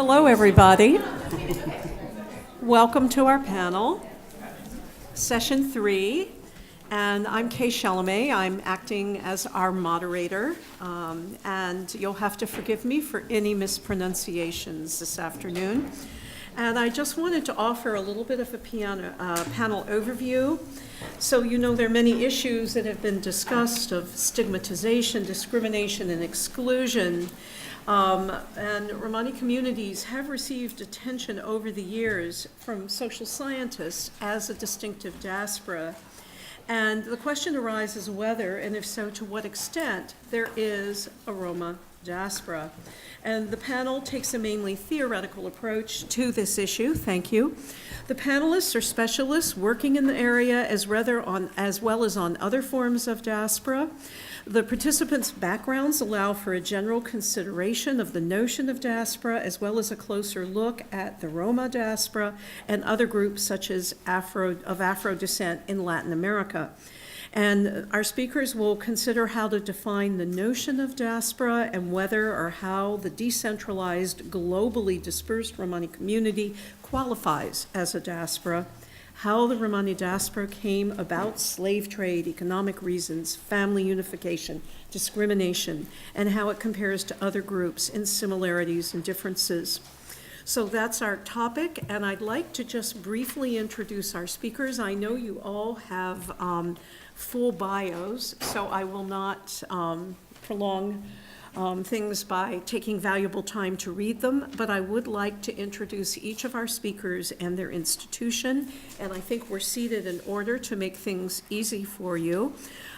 Hello, everybody. Welcome to our panel, session 3. And I'm Kay Chalamet. I'm acting as our moderator. And you'll have to forgive me for any mispronunciations this afternoon. And I just wanted to offer a little bit of a panel overview. So you know there are many issues that have been discussed of stigmatization, discrimination, and exclusion. And Romani communities have received attention over the years from social scientists as a distinctive diaspora. And the question arises whether, and if so, to what extent, there is a Roma diaspora. And the panel takes a mainly theoretical approach to this issue. Thank you. The panelists are specialists working in the area as well as on other forms of diaspora. The participants' backgrounds allow for a general consideration of the notion of diaspora, as well as a closer look at the Roma diaspora and other groups such as Afro descent in Latin America. And our speakers will consider how to define the notion of diaspora and whether or how the decentralized, globally dispersed Romani community qualifies as a diaspora, how the Romani diaspora came about, slave trade, economic reasons, family unification, discrimination, and how it compares to other groups in similarities and differences. So that's our topic, and I'd like to just briefly introduce our speakers. I know you all have full bios, so I will not prolong things by taking valuable time to read them, but I would like to introduce each of our speakers and their institution, and I think we're seated in order to make things easy for you.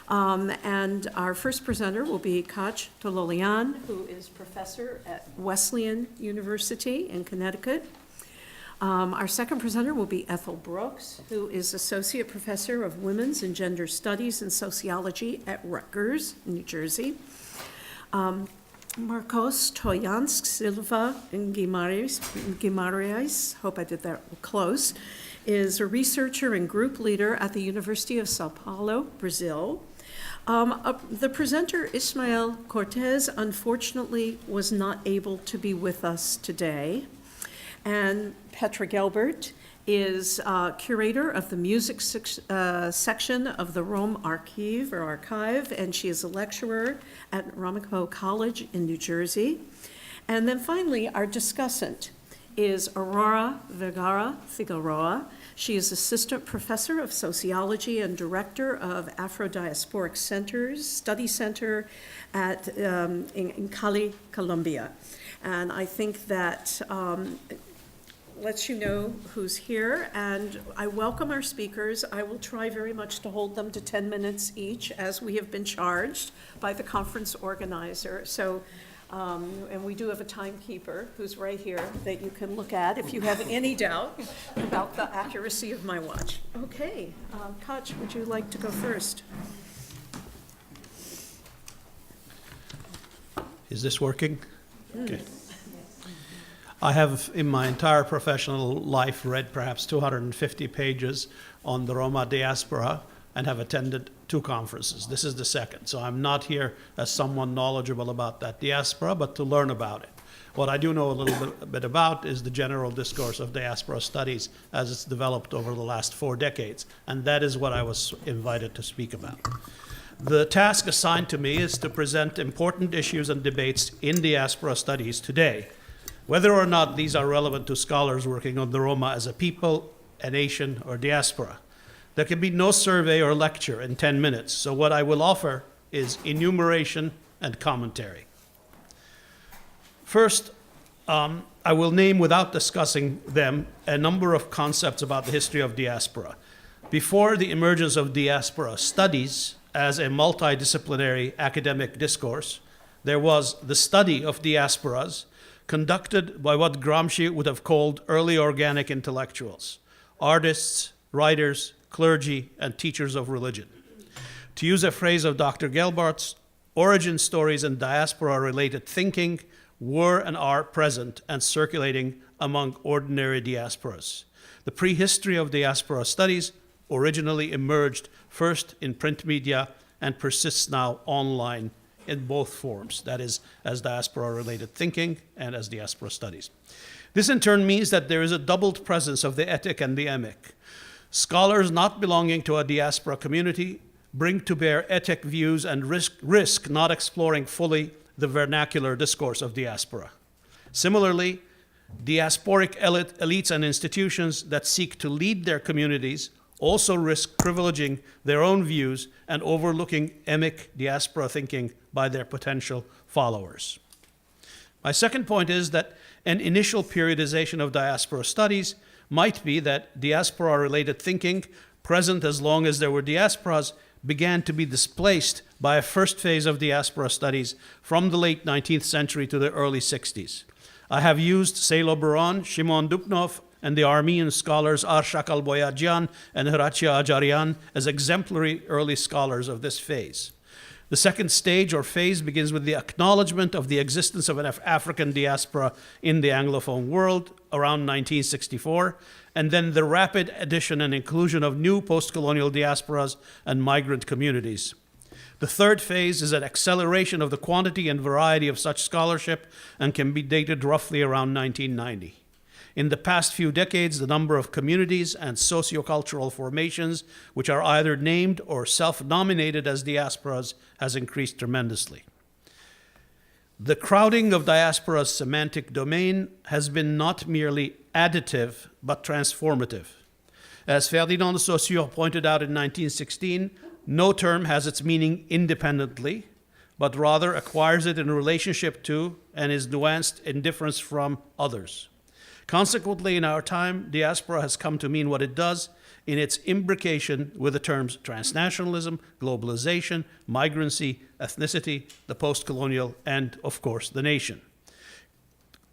And our first presenter will be Chaeyeon, who is professor at Wesleyan University in Connecticut. Our second presenter will be Ethel Brooks, who is associate professor of women's and gender studies and sociology at Rutgers, New Jersey. Marcos Toyansk Silva Guimarães, hope I did that close, is a researcher and group leader at the University of Sao Paulo, Brazil. The presenter, Ismael Cortez, unfortunately was not able to be with us today. And Petra Gelbert is curator of the music section of the Rome Archive, and she is a lecturer at Ramapo College in New Jersey. And then finally, our discussant is Aurora Vergara Figueroa. She is assistant professor of sociology and director of Afro-Diasporic Study Center in Cali, Colombia. And I think that lets you know who's here, and I welcome our speakers. I will try very much to hold them to 10 minutes each, as we have been charged by the conference organizer. So, and we do have a timekeeper who's right here that you can look at if you have any doubt about the accuracy of my watch. Okay, Koch, would you like to go first? Is this working? Okay. I have, in my entire professional life, read perhaps 250 pages on the Roma diaspora and have attended 2 conferences. This is the second. So I'm not here as someone knowledgeable about that diaspora, but to learn about it. What I do know a little bit about is the general discourse of diaspora studies as it's developed over the last 4 decades. And that is what I was invited to speak about. The task assigned to me is to present important issues and debates in diaspora studies today, whether or not these are relevant to scholars working on the Roma as a people, a nation, or diaspora. There can be no survey or lecture in 10 minutes, so what I will offer is enumeration and commentary. First, I will name, without discussing them, a number of concepts about the history of diaspora. Before the emergence of diaspora studies as a multidisciplinary academic discourse, there was the study of diasporas, conducted by what Gramsci would have called early organic intellectuals, artists, writers, clergy, and teachers of religion. To use a phrase of Dr. Gelbart's, origin stories and diaspora-related thinking were and are present and circulating among ordinary diasporas. The prehistory of diaspora studies originally emerged first in print media and persists now online in both forms, that is, as diaspora-related thinking and as diaspora studies. This in turn means that there is a doubled presence of the etic and the emic. Scholars not belonging to a diaspora community bring to bear etic views and risk not exploring fully the vernacular discourse of diaspora. Similarly, diasporic elites and institutions that seek to lead their communities also risk privileging their own views and overlooking emic diaspora thinking by their potential followers. My second point is that an initial periodization of diaspora studies might be that diaspora-related thinking, present as long as there were diasporas, began to be displaced by a first phase of diaspora studies from the late 19th century to the early 60s. I have used Seylo Buran, Shimon Dupnov, and the Armenian scholars Arshak Alboyadjian and Hratia Ajarian as exemplary early scholars of this phase. The second stage or phase begins with the acknowledgement of the existence of an African diaspora in the Anglophone world around 1964, and then the rapid addition and inclusion of new post-colonial diasporas and migrant communities. The third phase is an acceleration of the quantity and variety of such scholarship and can be dated roughly around 1990. In the past few decades, the number of communities and sociocultural formations which are either named or self-nominated as diasporas has increased tremendously. The crowding of diaspora's semantic domain has been not merely additive, but transformative. As Ferdinand de Saussure pointed out in 1916, no term has its meaning independently, but rather acquires it in relationship to and is nuanced in difference from others. Consequently, in our time, diaspora has come to mean what it does in its imbrication with the terms transnationalism, globalization, migrancy, ethnicity, the post-colonial, and, of course, the nation.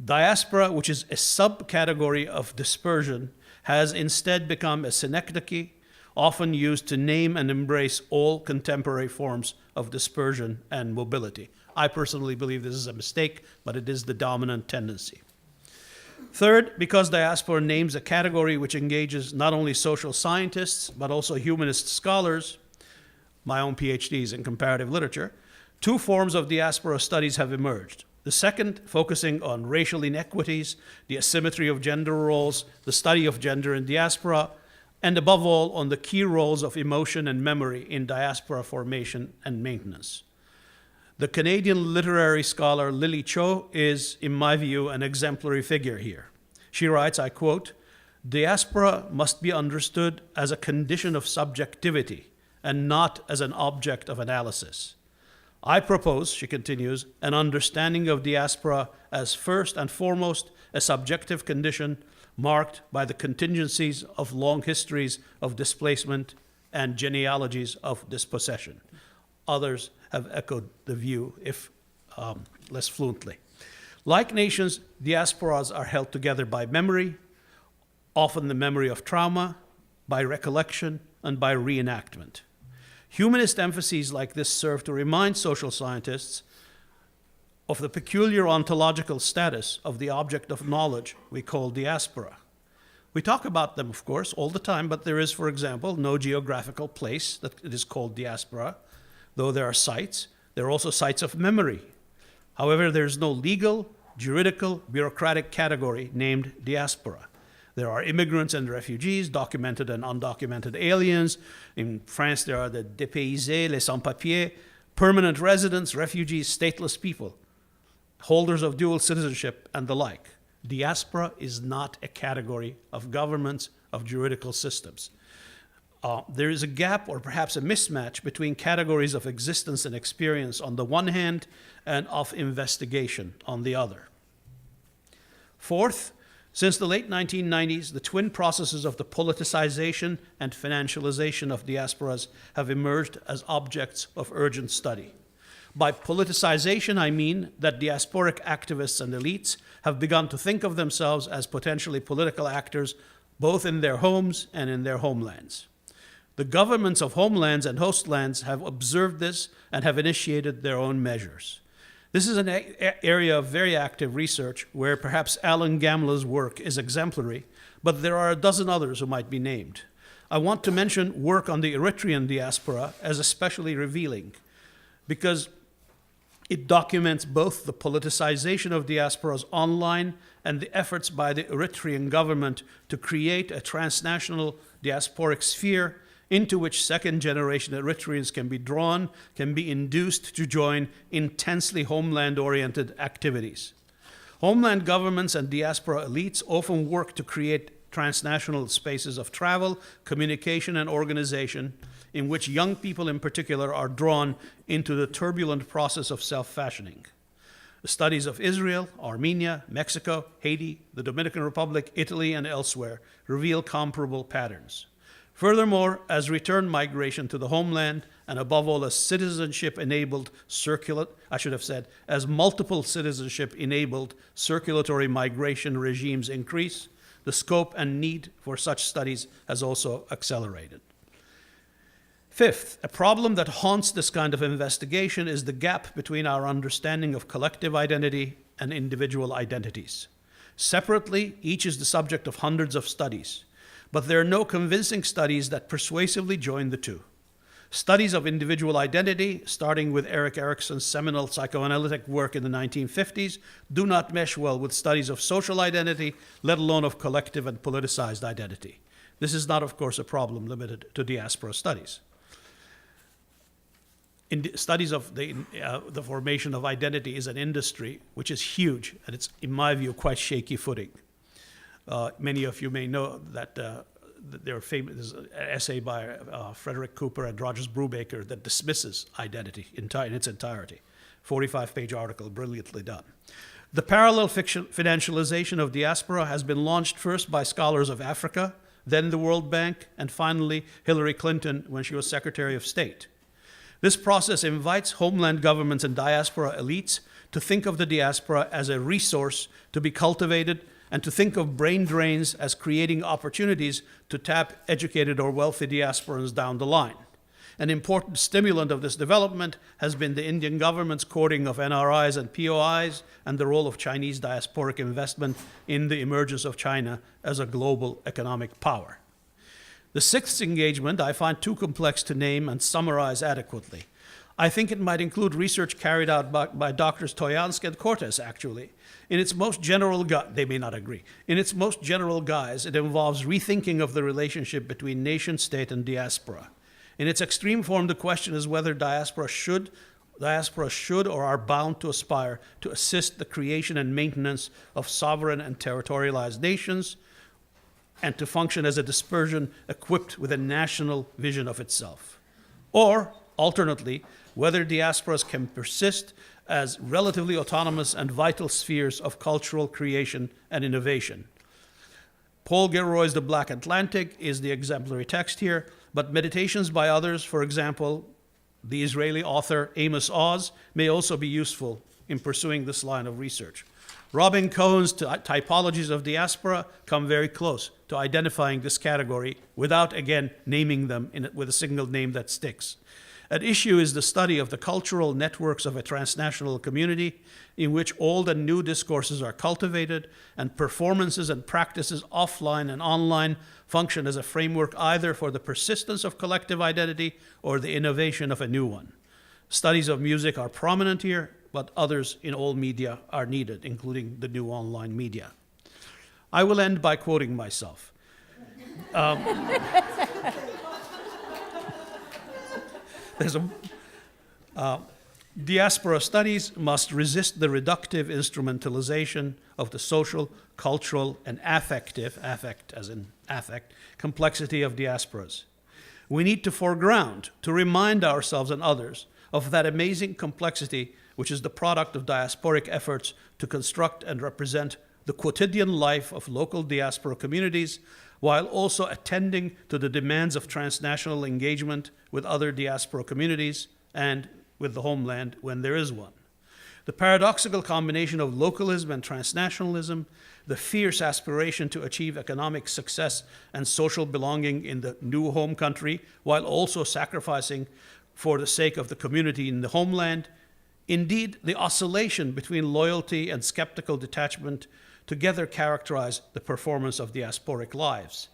Diaspora, which is a subcategory of dispersion, has instead become a synecdoche, often used to name and embrace all contemporary forms of dispersion and mobility. I personally believe this is a mistake, but it is the dominant tendency. Third, because diaspora names a category which engages not only social scientists, but also humanist scholars, my own PhDs in comparative literature, two forms of diaspora studies have emerged. The second, focusing on racial inequities, the asymmetry of gender roles, the study of gender in diaspora, and above all, on the key roles of emotion and memory in diaspora formation and maintenance. The Canadian literary scholar Lily Cho is, in my view, an exemplary figure here. She writes, I quote, "Diaspora must be understood as a condition of subjectivity and not as an object of analysis. I propose," she continues, "an understanding of diaspora as first and foremost a subjective condition marked by the contingencies of long histories of displacement and genealogies of dispossession." Others have echoed the view, if less fluently. Like nations, diasporas are held together by memory, often the memory of trauma, by recollection, and by reenactment. Humanist emphases like this serve to remind social scientists of the peculiar ontological status of the object of knowledge we call diaspora. We talk about them, of course, all the time, but there is, for example, no geographical place that it is called diaspora. Though there are sites, there are also sites of memory. However, there is no legal, juridical, bureaucratic category named diaspora. There are immigrants and refugees, documented and undocumented aliens. In France, there are the dépaysés, les sans-papiers, permanent residents, refugees, stateless people, holders of dual citizenship, and the like. Diaspora is not a category of governments, of juridical systems. There is a gap or perhaps a mismatch between categories of existence and experience on the one hand and of investigation on the other. Fourth, since the late 1990s, the twin processes of the politicization and financialization of diasporas have emerged as objects of urgent study. By politicization, I mean that diasporic activists and elites have begun to think of themselves as potentially political actors both in their homes and in their homelands. The governments of homelands and hostlands have observed this and have initiated their own measures. This is an area of very active research where perhaps Alan Gamla's work is exemplary, but there are a dozen others who might be named. I want to mention work on the Eritrean diaspora as especially revealing, because It documents both the politicization of diasporas online and the efforts by the Eritrean government to create a transnational diasporic sphere into which second-generation Eritreans can be drawn, can be induced to join intensely homeland-oriented activities. Homeland governments and diaspora elites often work to create transnational spaces of travel, communication, and organization in which young people in particular are drawn into the turbulent process of self-fashioning. The studies of Israel, Armenia, Mexico, Haiti, the Dominican Republic, Italy, and elsewhere reveal comparable patterns. Furthermore, as return migration to the homeland, and above all as citizenship-enabled as multiple citizenship-enabled circulatory migration regimes increase, the scope and need for such studies has also accelerated. Fifth, a problem that haunts this kind of investigation is the gap between our understanding of collective identity and individual identities. Separately, each is the subject of hundreds of studies, but there are no convincing studies that persuasively join the two. Studies of individual identity, starting with Erik Erikson's seminal psychoanalytic work in the 1950s, do not mesh well with studies of social identity, let alone of collective and politicized identity. This is not, of course, a problem limited to diaspora studies. Studies of the formation of identity is an industry which is huge, and it's, in my view, quite shaky footing. Many of you may know that there's an essay by Frederick Cooper and Rogers Brubaker that dismisses identity in its entirety. 45-page article, brilliantly done. The parallel financialization of diaspora has been launched first by scholars of Africa, then the World Bank, and finally Hillary Clinton when she was Secretary of State. This process invites homeland governments and diaspora elites to think of the diaspora as a resource to be cultivated and to think of brain drains as creating opportunities to tap educated or wealthy diasporans down the line. An important stimulant of this development has been the Indian government's courting of NRIs and POIs and the role of Chinese diasporic investment in the emergence of China as a global economic power. The sixth engagement I find too complex to name and summarize adequately. I think it might include research carried out by Drs. Toyansky and Cortes, actually. In its most general they may not agree. In its most general guise, it involves rethinking of the relationship between nation, state, and diaspora. In its extreme form, the question is whether diaspora should or are bound to aspire to assist the creation and maintenance of sovereign and territorialized nations, and to function as a dispersion equipped with a national vision of itself. Or, alternately, whether diasporas can persist as relatively autonomous and vital spheres of cultural creation and innovation. Paul Gilroy's The Black Atlantic is the exemplary text here, but meditations by others, for example, the Israeli author Amos Oz, may also be useful in pursuing this line of research. Robin Cohen's typologies of diaspora come very close to identifying this category without, again, naming them with a single name that sticks. At issue is the study of the cultural networks of a transnational community in which old and new discourses are cultivated and performances and practices offline and online function as a framework either for the persistence of collective identity or the innovation of a new one. Studies of music are prominent here, but others in all media are needed, including the new online media. I will end by quoting myself. Diaspora studies must resist the reductive instrumentalization of the social, cultural, and affect as in affect, complexity of diasporas. We need to foreground, to remind ourselves and others of that amazing complexity which is the product of diasporic efforts to construct and represent the quotidian life of local diaspora communities, while also attending to the demands of transnational engagement with other diaspora communities and with the homeland when there is one. The paradoxical combination of localism and transnationalism, the fierce aspiration to achieve economic success and social belonging in the new home country, while also sacrificing for the sake of the community in the homeland, indeed, the oscillation between loyalty and skeptical detachment together characterize the performance of diasporic lives.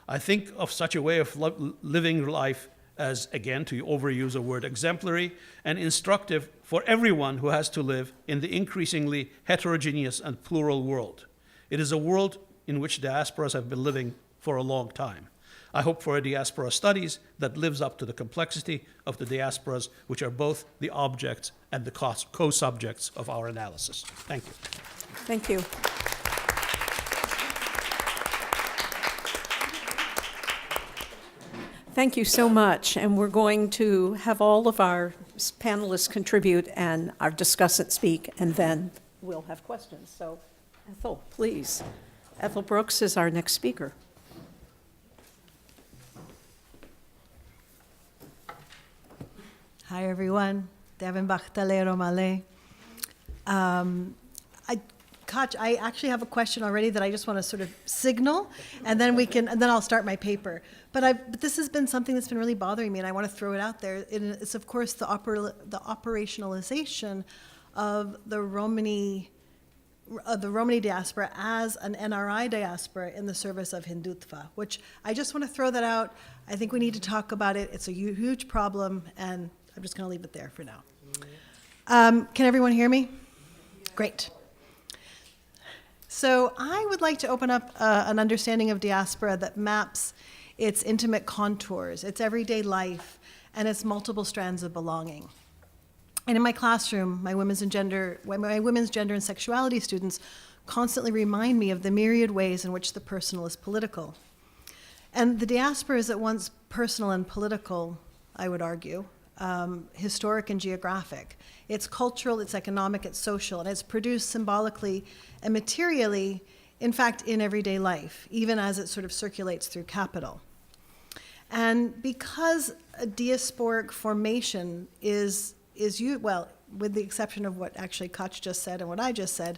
I think of such a way of living life as, again, to overuse the word exemplary, and instructive for everyone who has to live in the increasingly heterogeneous and plural world. It is a world in which diasporas have been living for a long time. I hope for a diaspora studies that lives up to the complexity of the diasporas, which are both the objects and the co-subjects of our analysis. Thank you. Thank you. Thank you so much. And we're going to have all of our panelists contribute and our discussant speak, and then we'll have questions. So, Ethel, please. Ethel Brooks is our next speaker. Hi, everyone. Devin Bachtale Romale. I actually have a question already that I just want to sort of signal, and then I'll start my paper. But this has been something that's been really bothering me, and I want to throw it out there. It's, of course, the operationalization of the Romani diaspora as an NRI diaspora in the service of Hindutva, which I just want to throw that out. I think we need to talk about it. It's a huge problem, and I'm just going to leave it there for now. Can everyone hear me? Great. So I would like to open up an understanding of diaspora that maps its intimate contours, its everyday life, and its multiple strands of belonging. And in my classroom, my women's gender and sexuality students constantly remind me of the myriad ways in which the personal is political. And the diaspora is at once personal and political, I would argue, historic and geographic. It's cultural, it's economic, it's social, and it's produced symbolically and materially, in fact, in everyday life, even as it sort of circulates through capital. And because a diasporic formation is well, with the exception of what actually Koch just said and what I just said,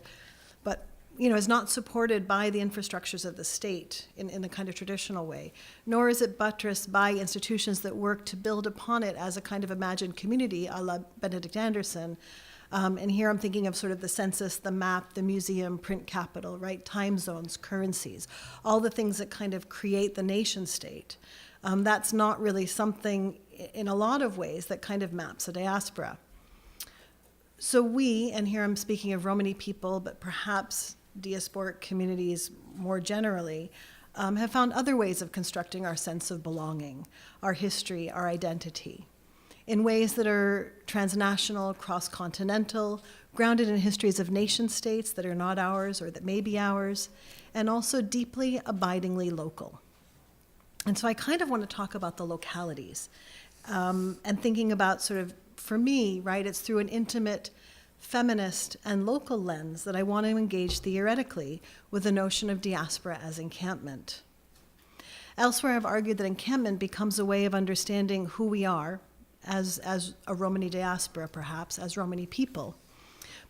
but is not supported by the infrastructures of the state in a kind of traditional way, nor is it buttressed by institutions that work to build upon it as a kind of imagined community, a la Benedict Anderson. And here I'm thinking of sort of the census, the map, the museum, print capital, right? Time zones, currencies, all the things that kind of create the nation state. That's not really something in a lot of ways that kind of maps a diaspora. So we, and here I'm speaking of Romani people, but perhaps diasporic communities more generally, have found other ways of constructing our sense of belonging, our history, our identity, in ways that are transnational, cross-continental, grounded in histories of nation states that are not ours or that may be ours, and also deeply, abidingly local. And so I kind of want to talk about the localities and thinking about sort of, for me, right, it's through an intimate feminist and local lens that I want to engage theoretically with the notion of diaspora as encampment. Elsewhere, I've argued that encampment becomes a way of understanding who we are as a Romani diaspora, perhaps, as Romani people,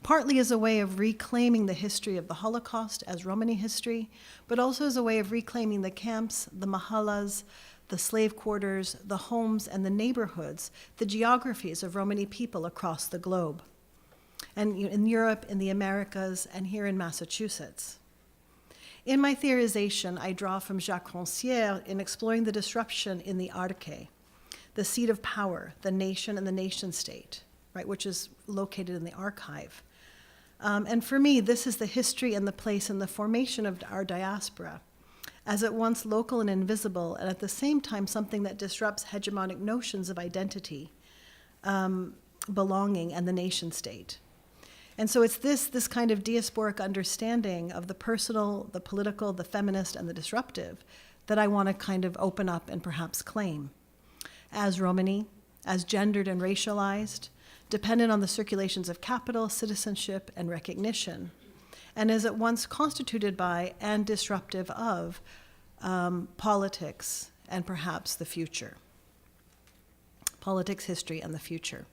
partly as a way of reclaiming the history of the Holocaust as Romani history, but also as a way of reclaiming the camps, the mahallas, the slave quarters, the homes, and the neighborhoods, the geographies of Romani people across the globe, and in Europe, in the Americas, and here in Massachusetts. In my theorization, I draw from Jacques Rancière in exploring the disruption in the arche, the seat of power, the nation and the nation state, right, which is located in the archive. And for me, this is the history and the place and the formation of our diaspora, as at once local and invisible, and at the same time something that disrupts hegemonic notions of identity, belonging, and the nation state. And so it's this kind of diasporic understanding of the personal, the political, the feminist, and the disruptive that I want to kind of open up and perhaps claim as Romani, as gendered and racialized, dependent on the circulations of capital, citizenship, and recognition, and is at once constituted by and disruptive of politics and perhaps the future. Politics, history, and the future.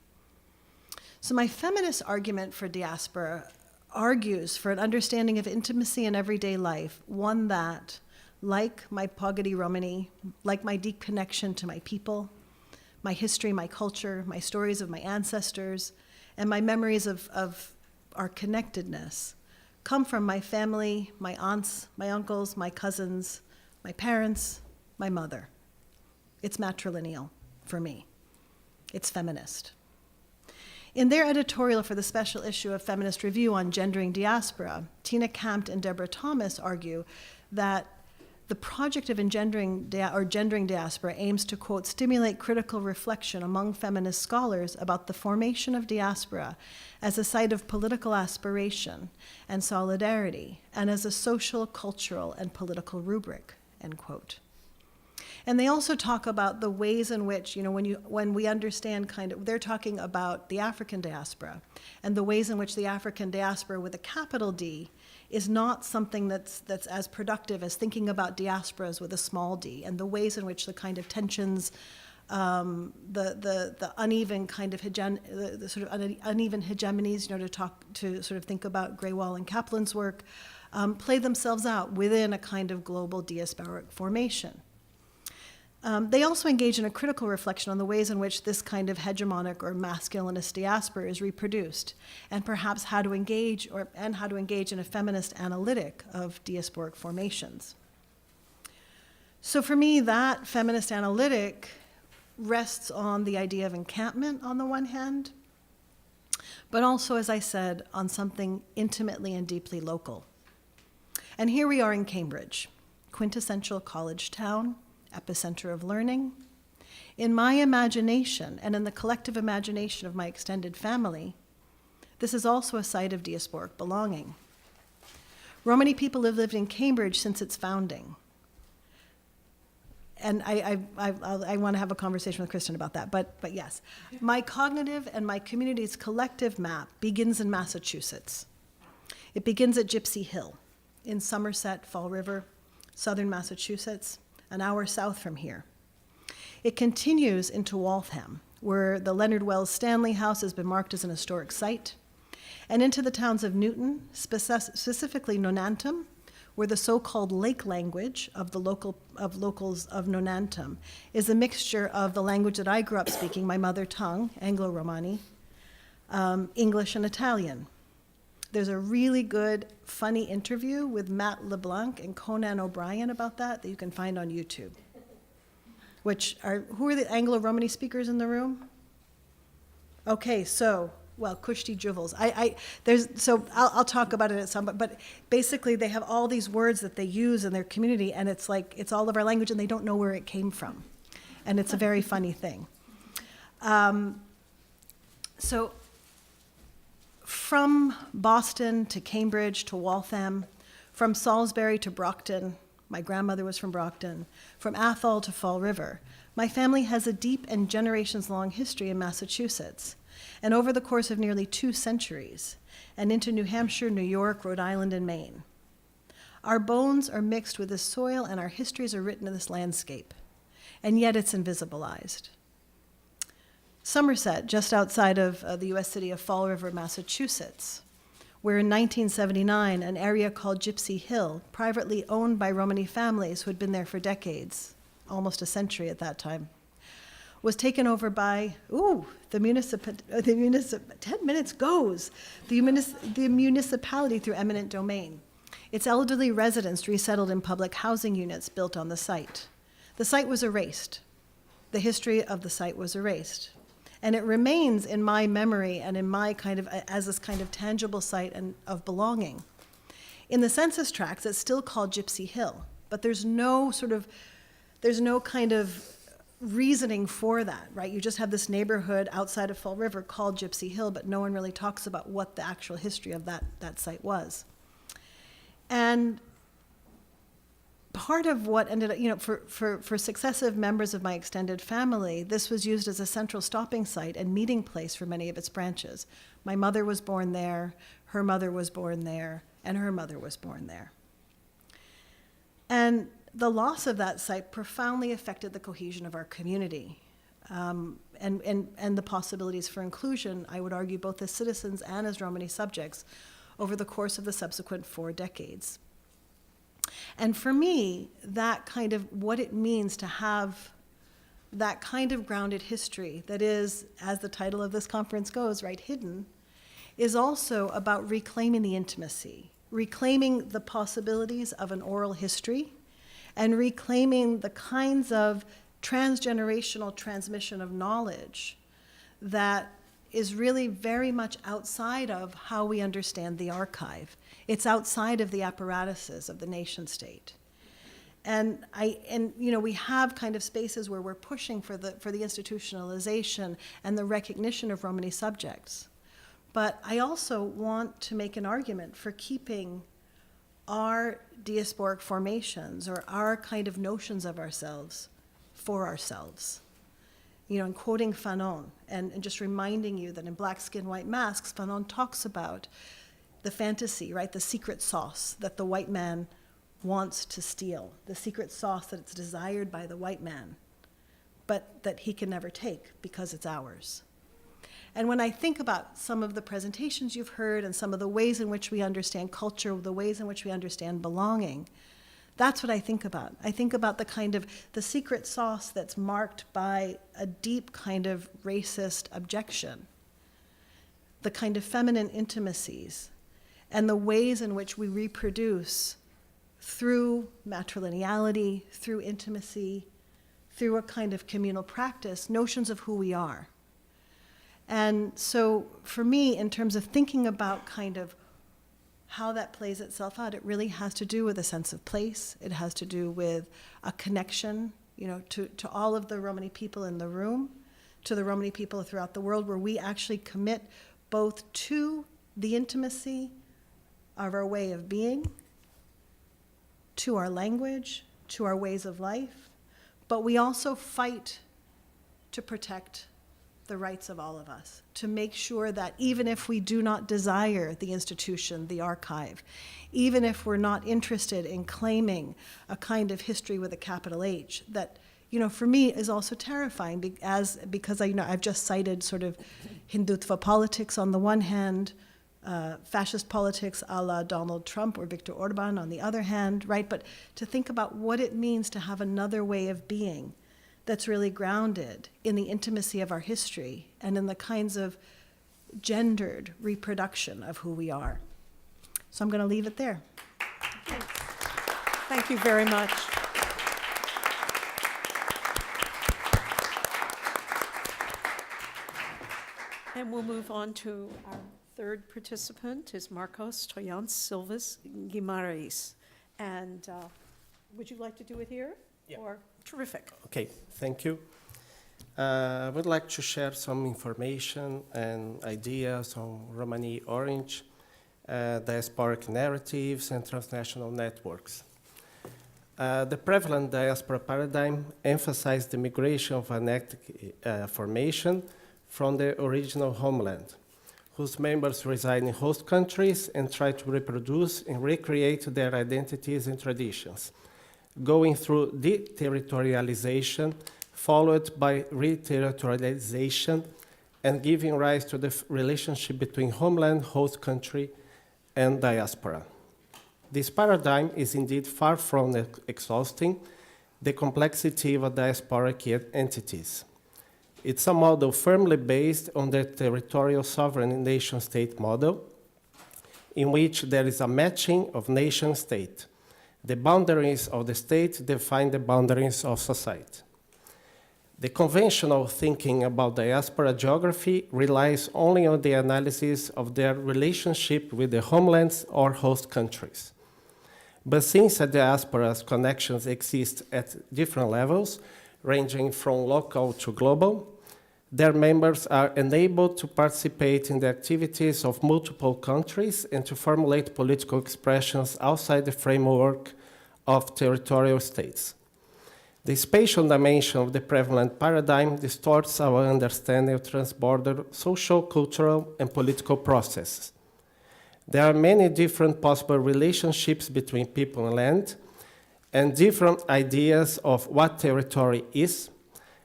So my feminist argument for diaspora argues for an understanding of intimacy in everyday life, one that, like my Pagadi Romani, like my deep connection to my people, my history, my culture, my stories of my ancestors, and my memories of our connectedness, come from my family, my aunts, my uncles, my cousins, my parents, my mother. It's matrilineal for me. It's feminist. In their editorial for the special issue of Feminist Review on gendering diaspora, Tina Kampt and Deborah Thomas argue that the project of gendering diaspora aims to, quote, stimulate critical reflection among feminist scholars about the formation of diaspora as a site of political aspiration and solidarity, and as a social, cultural, and political rubric, end quote. And they also talk about the ways in which, when we understand they're talking about the African diaspora, and the ways in which the African diaspora with a capital D is not something that's as productive as thinking about diasporas with a small d, and the ways in which the kind of tensions, the uneven kind of the sort of uneven hegemonies, to sort of think about Graywall and Kaplan's work, play themselves out within a kind of global diasporic formation. They also engage in a critical reflection on the ways in which this kind of hegemonic or masculinist diaspora is reproduced, and perhaps how to engage in a feminist analytic of diasporic formations. So for me, that feminist analytic rests on the idea of encampment on the one hand, but also, as I said, on something intimately and deeply local. And here we are in Cambridge, quintessential college town, epicenter of learning. In my imagination, and in the collective imagination of my extended family, this is also a site of diasporic belonging. Romani people have lived in Cambridge since its founding. And I want to have a conversation with Kristen about that, but yes. My cognitive and my community's collective map begins in Massachusetts. It begins at Gypsy Hill in Somerset, Fall River, southern Massachusetts, an hour south from here. It continues into Waltham, where the Leonard Wells Stanley House has been marked as an historic site, and into the towns of Newton, specifically Nonantum, where the so-called lake language of locals of Nonantum is a mixture of the language that I grew up speaking, my mother tongue, Anglo-Romani, English and Italian. There's a really good, funny interview with Matt LeBlanc and Conan O'Brien about that you can find on YouTube. Who are the Anglo-Romani speakers in the room? Okay, Kushti Juvels. I'll talk about it at some, but basically they have all these words that they use in their community, and it's like, it's all of our language, and they don't know where it came from. And it's a very funny thing. From Boston to Cambridge to Waltham, from Salisbury to Brockton, my grandmother was from Brockton, from Athol to Fall River, my family has a deep and generations-long history in Massachusetts, and over the course of nearly 2 centuries, and into New Hampshire, New York, Rhode Island, and Maine. Our bones are mixed with this soil, and our histories are written in this landscape, and yet it's invisibilized. Somerset, just outside of the U.S. city of Fall River, Massachusetts, where in 1979, an area called Gypsy Hill, privately owned by Romani families who had been there for decades, almost a century at that time, was taken over by, 10 minutes goes, the municipality through eminent domain. Its elderly residents resettled in public housing units built on the site. The site was erased. The history of the site was erased. And it remains in my memory and in my as this kind of tangible site of belonging. In the census tracts, it's still called Gypsy Hill, but there's no kind of reasoning for that, right? You just have this neighborhood outside of Fall River called Gypsy Hill, but no one really talks about what the actual history of that site was. And part of what ended up, for successive members of my extended family, this was used as a central stopping site and meeting place for many of its branches. My mother was born there, her mother was born there, and her mother was born there. And the loss of that site profoundly affected the cohesion of our community, and the possibilities for inclusion, I would argue, both as citizens and as Romani subjects over the course of the subsequent 4 decades. And for me, that kind of what it means to have that kind of grounded history that is, as the title of this conference goes, right, hidden, is also about reclaiming the intimacy, reclaiming the possibilities of an oral history, and reclaiming the kinds of transgenerational transmission of knowledge that is really very much outside of how we understand the archive. It's outside of the apparatuses of the nation state. And we have kind of spaces where we're pushing for the institutionalization and the recognition of Romani subjects. But I also want to make an argument for keeping our diasporic formations or our kind of notions of ourselves for ourselves. And quoting Fanon and just reminding you that in Black Skin, White Masks, Fanon talks about the fantasy, right, the secret sauce that the white man wants to steal, the secret sauce that it's desired by the white man, but that he can never take because it's ours. And when I think about some of the presentations you've heard and some of the ways in which we understand culture, the ways in which we understand belonging, that's what I think about. I think about the kind of the secret sauce that's marked by a deep kind of racist objection, the kind of feminine intimacies, and the ways in which we reproduce through matrilineality, through intimacy, through a kind of communal practice, notions of who we are. And so for me, in terms of thinking about kind of how that plays itself out, it really has to do with a sense of place. It has to do with a connection, to all of the Romani people in the room, to the Romani people throughout the world, where we actually commit both to the intimacy of our way of being, to our language, to our ways of life, but we also fight to protect the rights of all of us, to make sure that even if we do not desire the institution, the archive, even if we're not interested in claiming a kind of history with a capital H, that, for me is also terrifying because I've just cited sort of Hindutva politics on the one hand, fascist politics a la Donald Trump or Viktor Orban on the other hand, right? But to think about what it means to have another way of being that's really grounded in the intimacy of our history and in the kinds of gendered reproduction of who we are. So I'm going to leave it there. Thank you very much. And we'll move on to our third participant is Marcos Chaeyeon Silvas Guimarães. And would you like to do it here? Yeah. Or terrific. Okay, thank you. I would like to share some information and ideas on Romani Orange, diasporic narratives, and transnational networks. The prevalent diaspora paradigm emphasized the migration of an ethnic formation from the original homeland, whose members reside in host countries and try to reproduce and recreate their identities and traditions, going through deterritorialization, followed by reterritorialization, and giving rise to the relationship between homeland, host country, and diaspora. This paradigm is indeed far from exhausting the complexity of diasporic entities. It's a model firmly based on the territorial sovereign nation-state model, in which there is a matching of nation-state. The boundaries of the state define the boundaries of society. The conventional thinking about diaspora geography relies only on the analysis of their relationship with the homelands or host countries. But since a diaspora's connections exist at different levels, ranging from local to global, their members are enabled to participate in the activities of multiple countries and to formulate political expressions outside the framework of territorial states. The spatial dimension of the prevalent paradigm distorts our understanding of transborder social, cultural, and political processes. There are many different possible relationships between people and land, and different ideas of what territory is,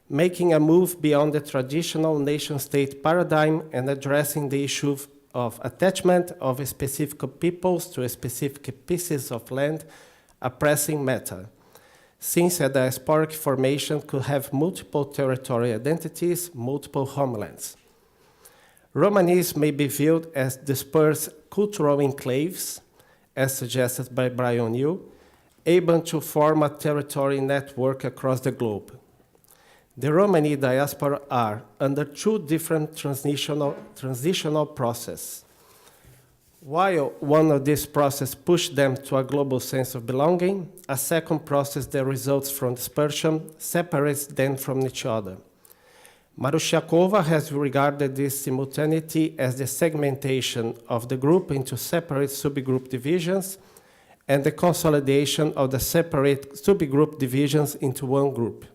making a move beyond the traditional nation-state paradigm and addressing the issue of attachment of specific peoples to specific pieces of land, a pressing matter, since a diasporic formation could have multiple territorial identities, multiple homelands. Romanis may be viewed as dispersed cultural enclaves, as suggested by Brian Yu, able to form a territory network across the globe. The Romani diaspora are under two different transitional processes. While one of these processes pushed them to a global sense of belonging, a second process that results from dispersion separates them from each other. Marushiakova has regarded this simultaneity as the segmentation of the group into separate subgroup divisions and the consolidation of the separate subgroup divisions into one group.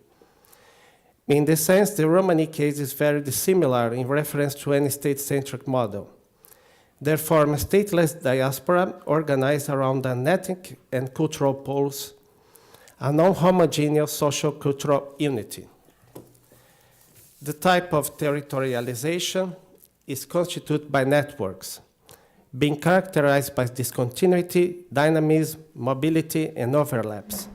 In this sense, the Romani case is very dissimilar in reference to any state-centric model. They form a stateless diaspora organized around an ethnic and cultural poles, a non-homogeneous social cultural unity. The type of territorialization is constituted by networks, being characterized by discontinuity, dynamism, mobility, and overlaps.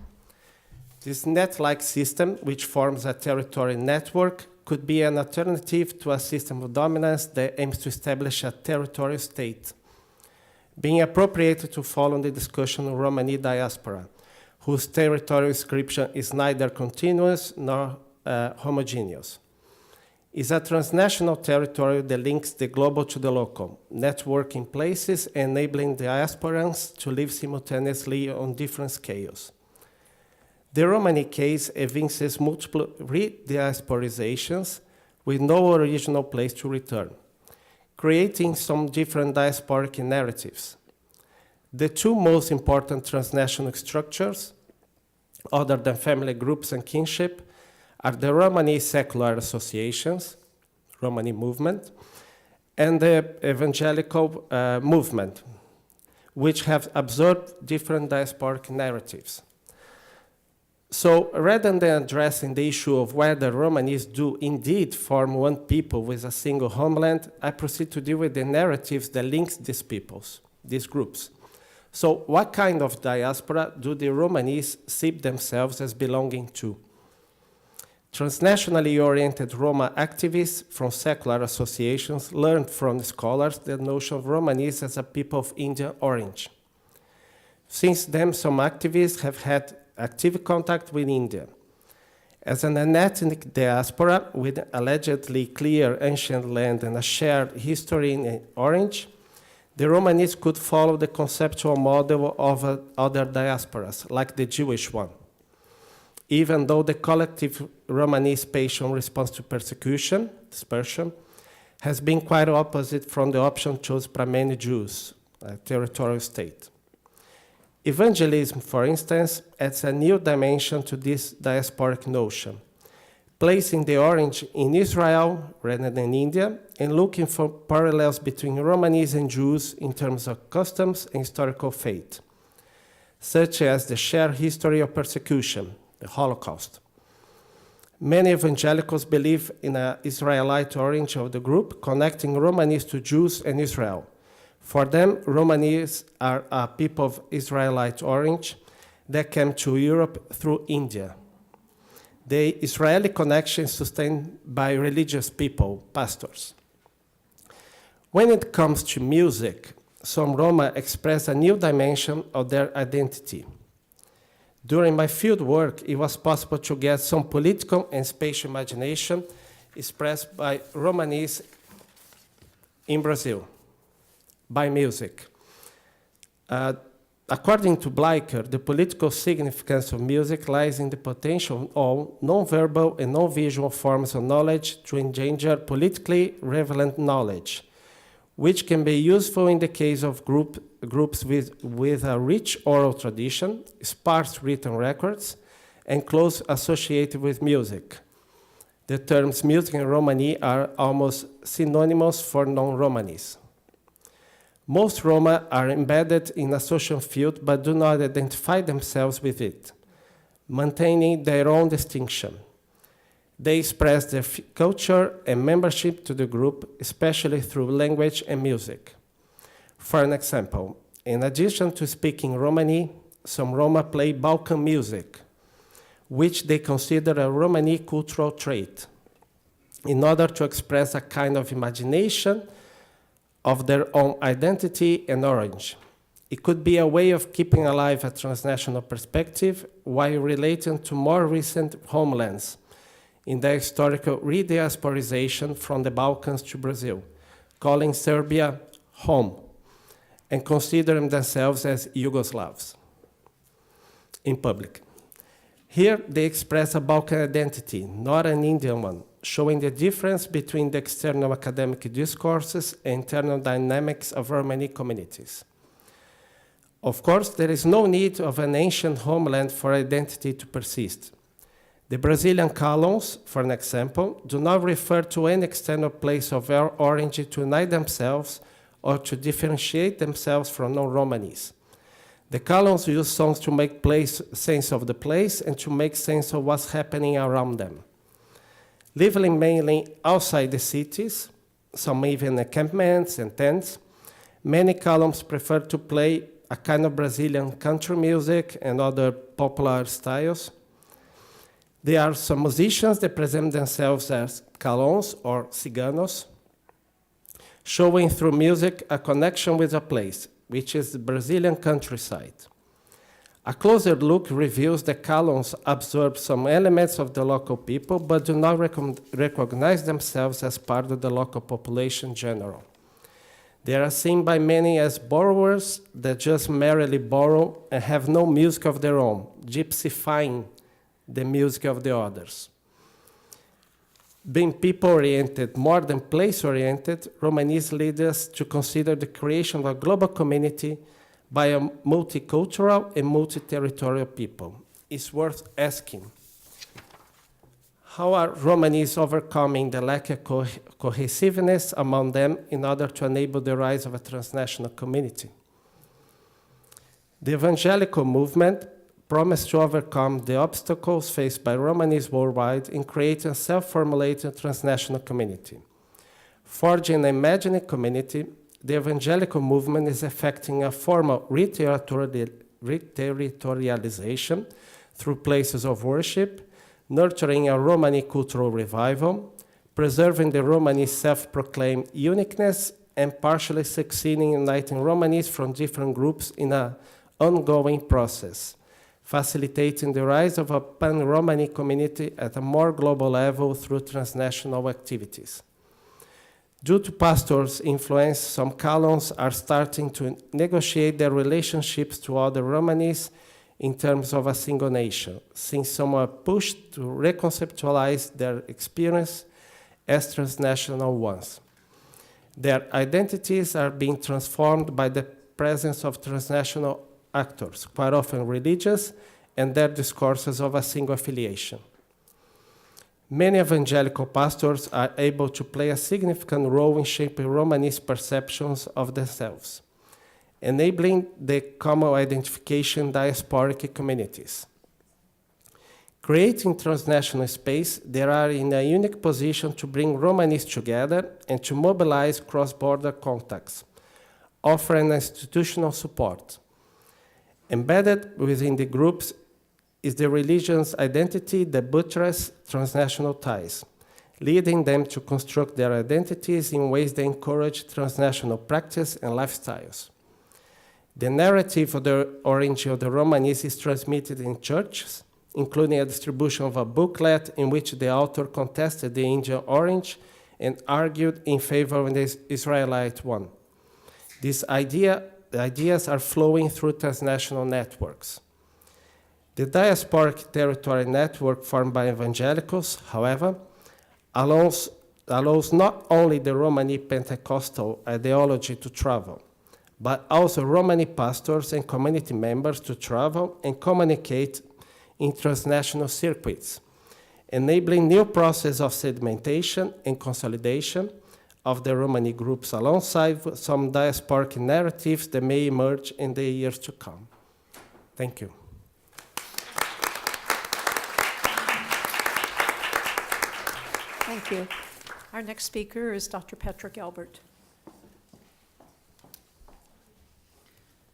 This net-like system, which forms a territory network, could be an alternative to a system of dominance that aims to establish a territorial state, being appropriate to follow the discussion of Romani diaspora, whose territorial inscription is neither continuous nor homogeneous. Is a transnational territory that links the global to the local, networking places, enabling diasporans to live simultaneously on different scales. The Romani case evinces multiple re-diasporizations with no original place to return, creating some different diasporic narratives. The two most important transnational structures, other than family groups and kinship, are the Romani secular associations, Romani movement, and the Evangelical movement, which have absorbed different diasporic narratives. So rather than addressing the issue of whether Romanis do indeed form one people with a single homeland, I proceed to deal with the narratives that links these peoples, these groups. So what kind of diaspora do the Romanis see themselves as belonging to? Transnationally oriented Roma activists from secular associations learned from scholars the notion of Romanis as a people of Indian origin. Since then, some activists have had active contact with India. As an ethnic diaspora with allegedly clear ancient land and a shared history in orange, the Romanis could follow the conceptual model of other diasporas, like the Jewish one, even though the collective Romanis patient response to persecution, dispersion, has been quite opposite from the option chosen by many Jews, a territorial state. Evangelism, for instance, adds a new dimension to this diasporic notion, placing the orange in Israel rather than India, and looking for parallels between Romanis and Jews in terms of customs and historical fate, such as the shared history of persecution, the Holocaust. Many evangelicals believe in an Israelite origin of the group, connecting Romanis to Jews and Israel. For them, Romanis are a people of Israelite origin that came to Europe through India. The Israeli connection is sustained by religious people, pastors. When it comes to music, some Roma express a new dimension of their identity. During my field work, it was possible to get some political and spatial imagination expressed by Romanis in Brazil, by music. According to Bleicher, the political significance of music lies in the potential of all non-verbal and non-visual forms of knowledge to engender politically relevant knowledge, which can be useful in the case of groups with a rich oral tradition, sparse written records, and close associated with music. The terms music and Romani are almost synonymous for non-Romanis. Most Roma are embedded in a social field but do not identify themselves with it, maintaining their own distinction. They express their culture and membership to the group, especially through language and music. For an example, in addition to speaking Romani, some Roma play Balkan music, which they consider a Romani cultural trait, in order to express a kind of imagination of their own identity and origin. It could be a way of keeping alive a transnational perspective while relating to more recent homelands, in the historical rediasporization from the Balkans to Brazil, calling Serbia home and considering themselves as Yugoslavs in public. Here, they express a Balkan identity, not an Indian one, showing the difference between the external academic discourses and internal dynamics of Romani communities. Of course, there is no need of an ancient homeland for identity to persist. The Brazilian colons, for an example, do not refer to any external place of origin to unite themselves or to differentiate themselves from non-Romanis. The colons use songs to make sense of the place and to make sense of what's happening around them. Living mainly outside the cities, some even encampments and tents, many columns prefer to play a kind of Brazilian country music and other popular styles. There are some musicians that present themselves as calons or ciganos, showing through music a connection with a place, which is the Brazilian countryside. A closer look reveals that calons absorb some elements of the local people, but do not recognize themselves as part of the local population in general. They are seen by many as borrowers that just merely borrow and have no music of their own, gypsifying the music of the others. Being people-oriented more than place-oriented, Romanese lead us to consider the creation of a global community by a multicultural and multi-territorial people. It's worth asking, how are Romanese overcoming the lack of cohesiveness among them in order to enable the rise of a transnational community? The Evangelical movement promised to overcome the obstacles faced by Romanese worldwide in creating a self-formulated transnational community. Forging an imagined community, the Evangelical movement is effecting a formal reterritorialization through places of worship, nurturing a Romani cultural revival, preserving the Romani self-proclaimed uniqueness, and partially succeeding in uniting Romanis from different groups in an ongoing process, facilitating the rise of a pan-Romani community at a more global level through transnational activities. Due to pastors' influence, some colons are starting to negotiate their relationships to other Romanis in terms of a single nation, since some are pushed to reconceptualize their experience as transnational ones. Their identities are being transformed by the presence of transnational actors, quite often religious, and their discourses of a single affiliation. Many evangelical pastors are able to play a significant role in shaping Romanese perceptions of themselves, enabling the common identification diasporic communities. Creating transnational space, they are in a unique position to bring Romanese together and to mobilize cross-border contacts, offering institutional support. Embedded within the groups is the religion's identity that buttresses transnational ties, leading them to construct their identities in ways that encourage transnational practice and lifestyles. The narrative of the origin of the Romanis is transmitted in churches, including a distribution of a booklet in which the author contested the Indian origin and argued in favor of the Israelite one. The ideas are flowing through transnational networks. The diasporic territory network formed by evangelicals, however, allows not only the Romani Pentecostal ideology to travel, but also Romani pastors and community members to travel and communicate in transnational circuits, enabling new process of sedimentation and consolidation of the Romani groups alongside some diasporic narratives that may emerge in the years to come. Thank you. Thank you. Our next speaker is Dr. Petra Gelbert.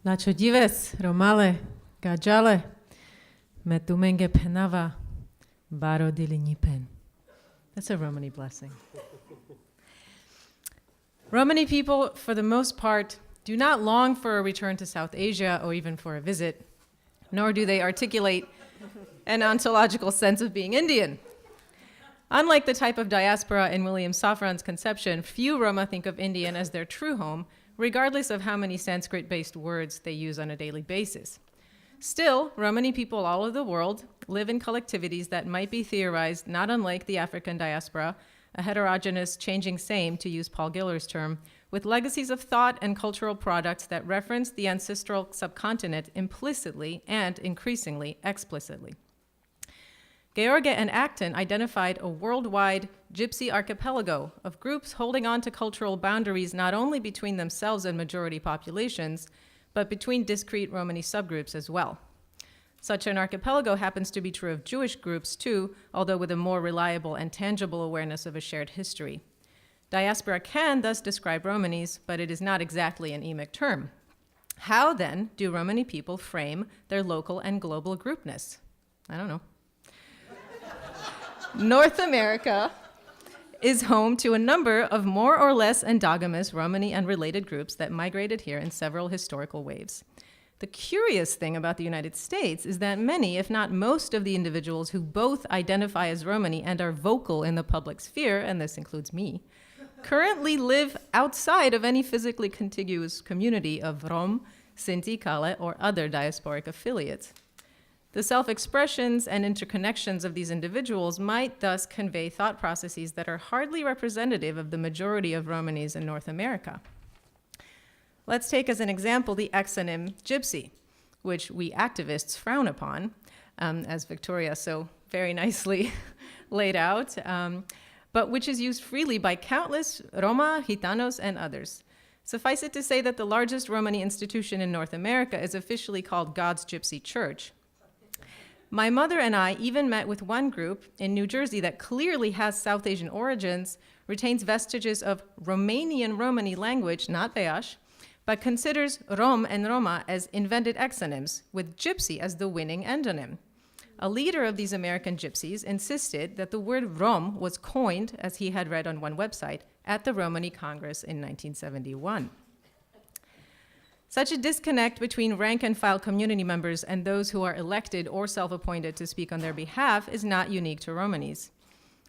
Lacho dives, Romale, Gajale, Metumenge Penava, Baro Dilinipen. That's a Romani blessing. Romani people, for the most part, do not long for a return to South Asia or even for a visit, nor do they articulate an ontological sense of being Indian. Unlike the type of diaspora in William Safran's conception, few Roma think of Indian as their true home, regardless of how many Sanskrit-based words they use on a daily basis. Still, Romani people all over the world live in collectivities that might be theorized not unlike the African diaspora, a heterogeneous, changing same, to use Paul Giller's term, with legacies of thought and cultural products that reference the ancestral subcontinent implicitly and increasingly explicitly. George and Acton identified a worldwide gypsy archipelago of groups holding on to cultural boundaries not only between themselves and majority populations, but between discrete Romani subgroups as well. Such an archipelago happens to be true of Jewish groups too, although with a more reliable and tangible awareness of a shared history. Diaspora can thus describe Romanis, but it is not exactly an emic term. How then do Romani people frame their local and global groupness? I don't know. North America is home to a number of more or less endogamous Romani and related groups that migrated here in several historical waves. The curious thing about the United States is that many, if not most, of the individuals who both identify as Romani and are vocal in the public sphere, and this includes me, currently live outside of any physically contiguous community of Rom, Sinti, Kale, or other diasporic affiliates. The self-expressions and interconnections of these individuals might thus convey thought processes that are hardly representative of the majority of Romanis in North America. Let's take as an example the exonym gypsy, which we activists frown upon, as Victoria so very nicely laid out, but which is used freely by countless Roma, Gitanos, and others. Suffice it to say that the largest Romani institution in North America is officially called God's Gypsy Church. My mother and I even met with one group in New Jersey that clearly has South Asian origins, retains vestiges of Romanian Romani language, not Beash, but considers Rom and Roma as invented exonyms, with gypsy as the winning endonym. A leader of these American gypsies insisted that the word Rom was coined, as he had read on one website, at the Romani Congress in 1971. Such a disconnect between rank and file community members and those who are elected or self-appointed to speak on their behalf is not unique to Romanis.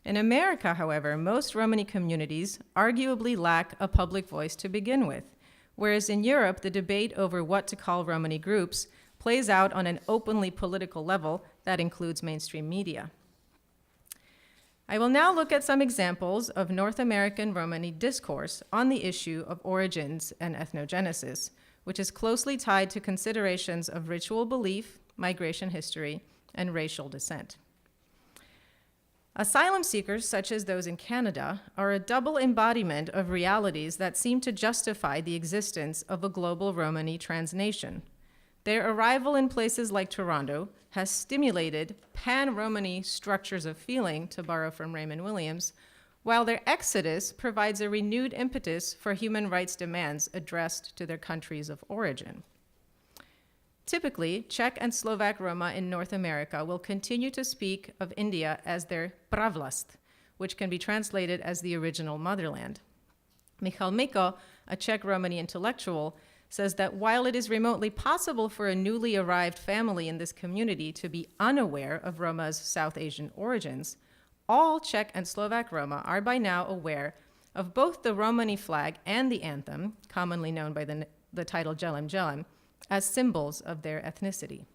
In America, however, most Romani communities arguably lack a public voice to begin with, whereas in Europe, the debate over what to call Romani groups plays out on an openly political level that includes mainstream media. I will now look at some examples of North American Romani discourse on the issue of origins and ethnogenesis, which is closely tied to considerations of ritual belief, migration history, and racial descent. Asylum seekers, such as those in Canada, are a double embodiment of realities that seem to justify the existence of a global Romani transnation. Their arrival in places like Toronto has stimulated pan-Romani structures of feeling, to borrow from Raymond Williams, while their exodus provides a renewed impetus for human rights demands addressed to their countries of origin. Typically, Czech and Slovak Roma in North America will continue to speak of India as their pravlast, which can be translated as the original motherland. Michal Miko, a Czech Romani intellectual, says that while it is remotely possible for a newly arrived family in this community to be unaware of Roma's South Asian origins, all Czech and Slovak Roma are by now aware of both the Romani flag and the anthem, commonly known by the title Jelem Jelem, as symbols of their ethnicity.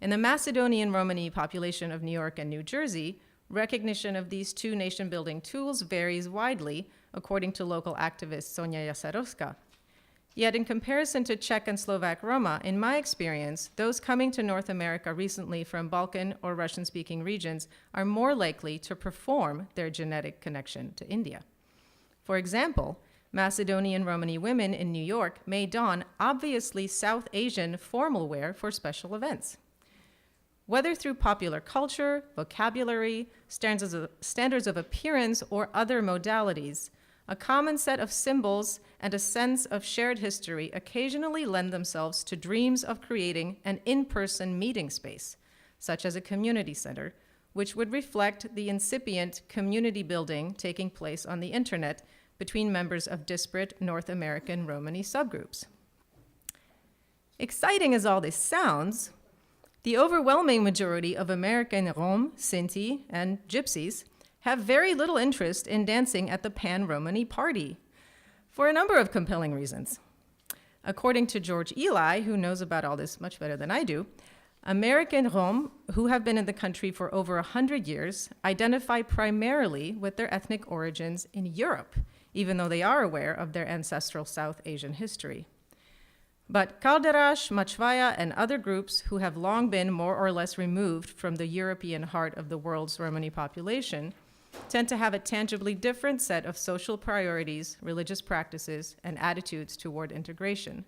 In the Macedonian Romani population of New York and New Jersey, recognition of these two nation-building tools varies widely, according to local activist Sonia Jasarowska. Yet in comparison to Czech and Slovak Roma, in my experience, those coming to North America recently from Balkan or Russian-speaking regions are more likely to perform their genetic connection to India. For example, Macedonian Romani women in New York may don obviously South Asian formal wear for special events. Whether through popular culture, vocabulary, standards of appearance, or other modalities, a common set of symbols and a sense of shared history occasionally lend themselves to dreams of creating an in-person meeting space, such as a community center, which would reflect the incipient community building taking place on the internet between members of disparate North American Romani subgroups. Exciting as all this sounds, the overwhelming majority of American Rom, Sinti, and Gypsies have very little interest in dancing at the Pan-Romani party for a number of compelling reasons. According to George Eli, who knows about all this much better than I do, American Rom who have been in the country for over 100 years identify primarily with their ethnic origins in Europe, even though they are aware of their ancestral South Asian history. But Kalderash, Machvaya, and other groups who have long been more or less removed from the European heart of the world's Romani population tend to have a tangibly different set of social priorities, religious practices, and attitudes toward integration.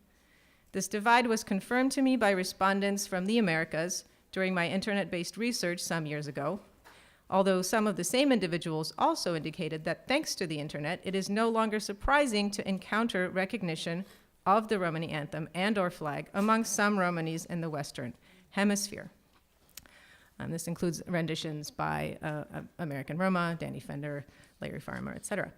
This divide was confirmed to me by respondents from the Americas during my internet-based research some years ago, although some of the same individuals also indicated that thanks to the internet, it is no longer surprising to encounter recognition of the Romani anthem and/or flag among some Romanis in the Western Hemisphere. This includes renditions by American Roma, Danny Fender, Larry Farmer, etc.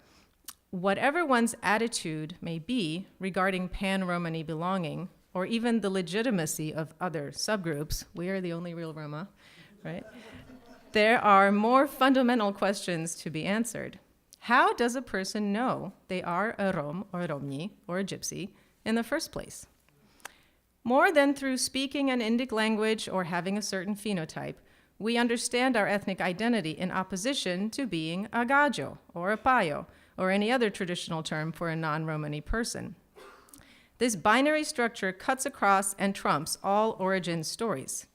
Whatever one's attitude may be regarding pan-Romani belonging, or even the legitimacy of other subgroups, we are the only real Roma, right? There are more fundamental questions to be answered. How does a person know they are a Rom or a Romni or a Gypsy in the first place? More than through speaking an Indic language or having a certain phenotype, we understand our ethnic identity in opposition to being a Gajo or a Payo or any other traditional term for a non-Romani person. This binary structure cuts across and trumps all origin stories.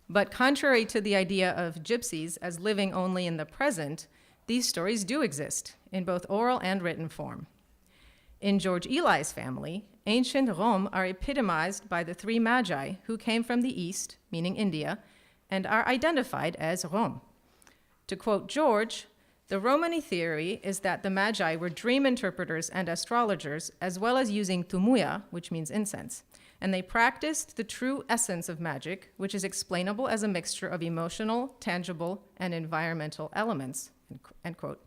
But contrary to the idea of gypsies as living only in the present, these stories do exist in both oral and written form. In George Eli's family, ancient Rom are epitomized by the three magi who came from the east, meaning India, and are identified as Rom. To quote George, the Romani theory is that the Magi were dream interpreters and astrologers, as well as using tumuya, which means incense, and they practiced the true essence of magic, which is explainable as a mixture of emotional, tangible, and environmental elements, end quote.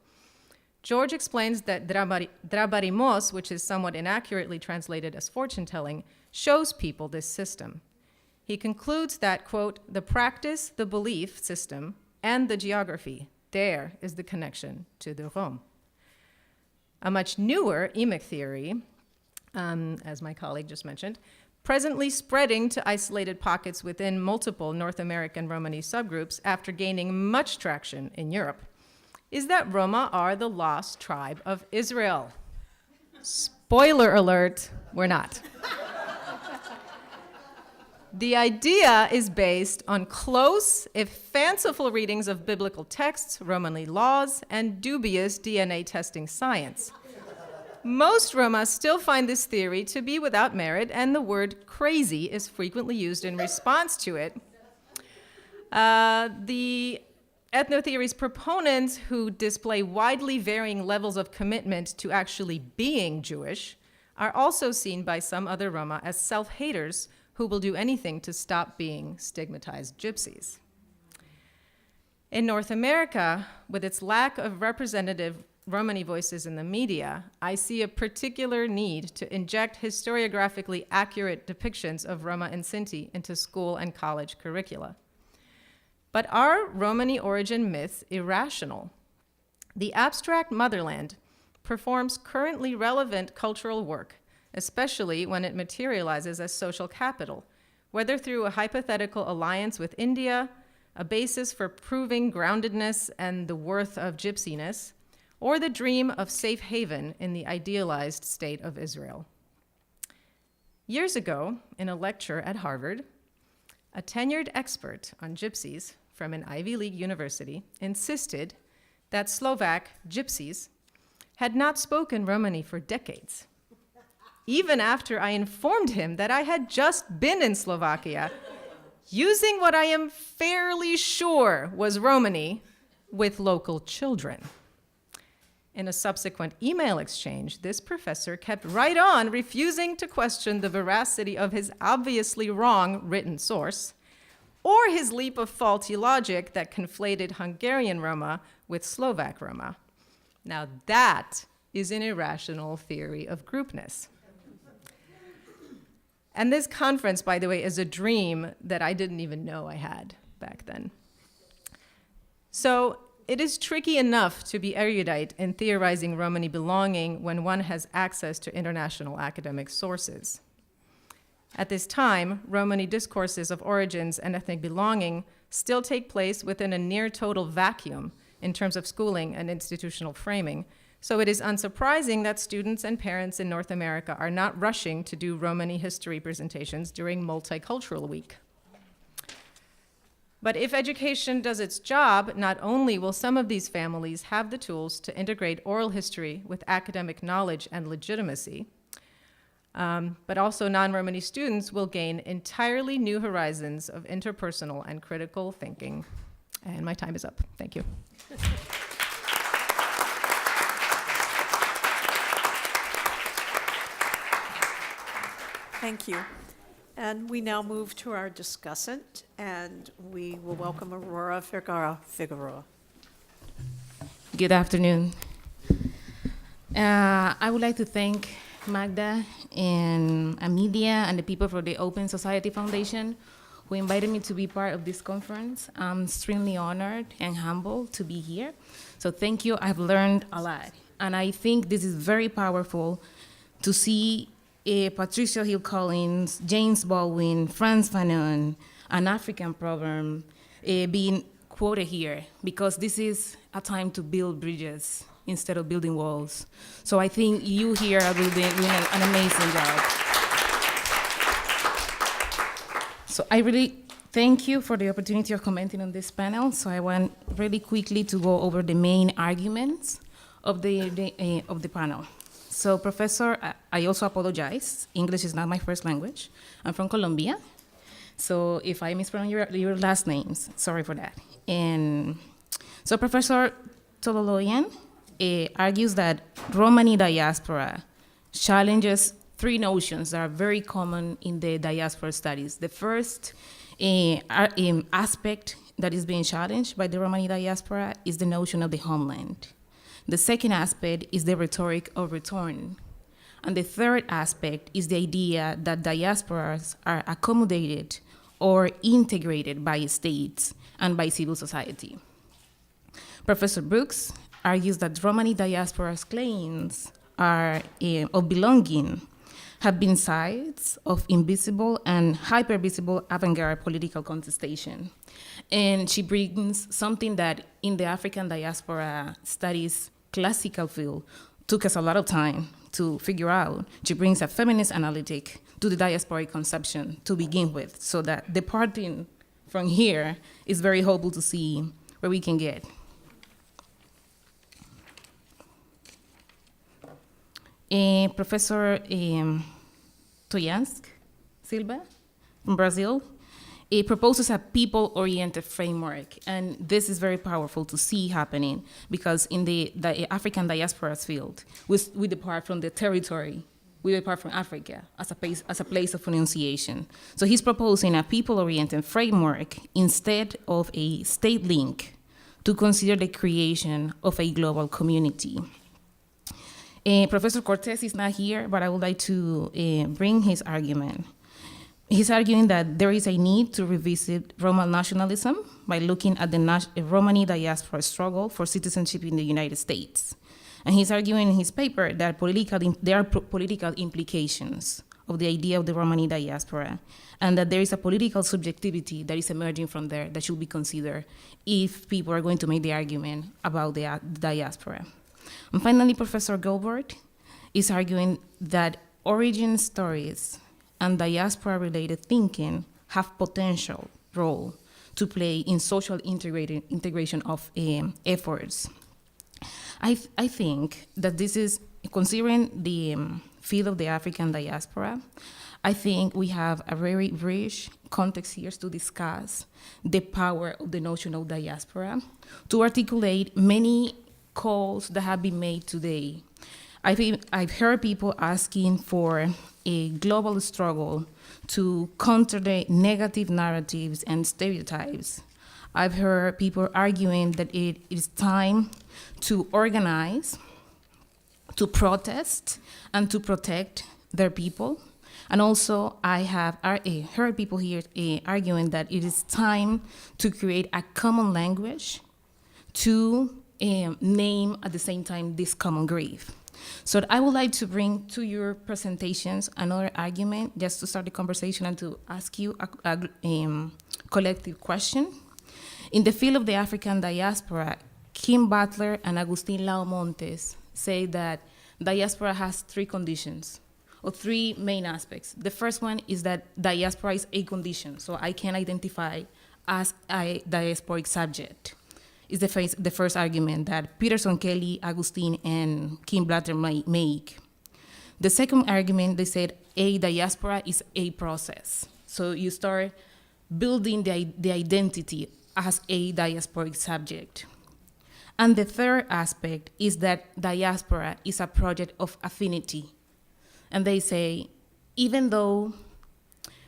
George explains that drabarimos, which is somewhat inaccurately translated as fortune-telling, shows people this system. He concludes that, quote, the practice, the belief system, and the geography, there is the connection to the Rom. A much newer emic theory, as my colleague just mentioned, presently spreading to isolated pockets within multiple North American Romani subgroups after gaining much traction in Europe, is that Roma are the lost tribe of Israel. Spoiler alert, we're not. The idea is based on close, if fanciful, readings of biblical texts, Romani laws, and dubious DNA testing science. Most Roma still find this theory to be without merit, and the word crazy is frequently used in response to it. The ethnotheory's proponents, who display widely varying levels of commitment to actually being Jewish, are also seen by some other Roma as self-haters who will do anything to stop being stigmatized gypsies. In North America, with its lack of representative Romani voices in the media, I see a particular need to inject historiographically accurate depictions of Roma and Sinti into school and college curricula. But are Romani origin myths irrational? The abstract motherland performs currently relevant cultural work, especially when it materializes as social capital, whether through a hypothetical alliance with India, a basis for proving groundedness and the worth of gypsiness, or the dream of safe haven in the idealized state of Israel. Years ago, in a lecture at Harvard, a tenured expert on gypsies from an Ivy League university insisted that Slovak gypsies had not spoken Romani for decades, even after I informed him that I had just been in Slovakia using what I am fairly sure was Romani with local children. In a subsequent email exchange, this professor kept right on refusing to question the veracity of his obviously wrong written source, or his leap of faulty logic that conflated Hungarian Roma with Slovak Roma. Now that is an irrational theory of groupness. And this conference, by the way, is a dream that I didn't even know I had back then. So It is tricky enough to be erudite in theorizing Romani belonging when one has access to international academic sources. At this time, Romani discourses of origins and ethnic belonging still take place within a near total vacuum in terms of schooling and institutional framing, so it is unsurprising that students and parents in North America are not rushing to do Romani history presentations during Multicultural Week. But if education does its job, not only will some of these families have the tools to integrate oral history with academic knowledge and legitimacy, but also non-Romani students will gain entirely new horizons of interpersonal and critical thinking. And my time is up. Thank you. Thank you. And we now move to our discussant, and we will welcome Aurora Figueroa. Good afternoon. I would like to thank Magda and Amidia and the people for the Open Society Foundation who invited me to be part of this conference. I'm extremely honored and humbled to be here. So thank you. I've learned a lot. And I think this is very powerful to see Patricia Hill Collins, James Baldwin, Frantz Fanon, an African proverb being quoted here, because this is a time to build bridges instead of building walls. So I think you here are doing an amazing job. So I really thank you for the opportunity of commenting on this panel. So I want really quickly to go over the main arguments of the panel. So Professor, I also apologize. English is not my first language. I'm from Colombia. So if I mispronounce your last names, sorry for that. And so Professor Tololoyan argues that Romani diaspora challenges three notions that are very common in the diaspora studies. The first aspect that is being challenged by the Romani diaspora is the notion of the homeland. The second aspect is the rhetoric of return. And the third aspect is the idea that diasporas are accommodated or integrated by states and by civil society. Professor Brooks argues that Romani diaspora's claims of belonging have been sites of invisible and hypervisible avant-garde political contestation. And she brings something that in the African diaspora studies classical field took us a lot of time to figure out. She brings a feminist analytic to the diasporic conception to begin with, so that departing from here is very hopeful to see where we can get. Professor Toyansk Silva from Brazil proposes a people-oriented framework, and this is very powerful to see happening, because in the African diasporas field, we depart from the territory, we depart from Africa as a place of enunciation. So he's proposing a people-oriented framework instead of a state link to consider the creation of a global community. Professor Cortez is not here, but I would like to bring his argument. He's arguing that there is a need to revisit Roma nationalism by looking at the Romani diaspora struggle for citizenship in the United States. And he's arguing in his paper that there are political implications of the idea of the Romani diaspora, and that there is a political subjectivity that is emerging from there that should be considered if people are going to make the argument about the diaspora. And finally, Professor Gilbert is arguing that origin stories and diaspora-related thinking have potential role to play in social integration of efforts. I think that this is, considering the field of the African diaspora, I think we have a very rich context here to discuss the power of the notion of diaspora, to articulate many calls that have been made today. I've heard people asking for a global struggle to counter the negative narratives and stereotypes. I've heard people arguing that it is time to organize, to protest, and to protect their people. And also, I have heard people here arguing that it is time to create a common language to name at the same time this common grave. So I would like to bring to your presentations another argument just to start the conversation and to ask you a collective question. In the field of the African diaspora, Kim Butler and Agustin Laomontes say that diaspora has three conditions, or three main aspects. The first one is that diaspora is a condition, so I can identify as a diasporic subject. Is the first argument that Peterson, Kelly, Agustin, and Kim Butler make. The second argument, they said a diaspora is a process. So you start building the identity as a diasporic subject. And the third aspect is that diaspora is a project of affinity. And they say, even though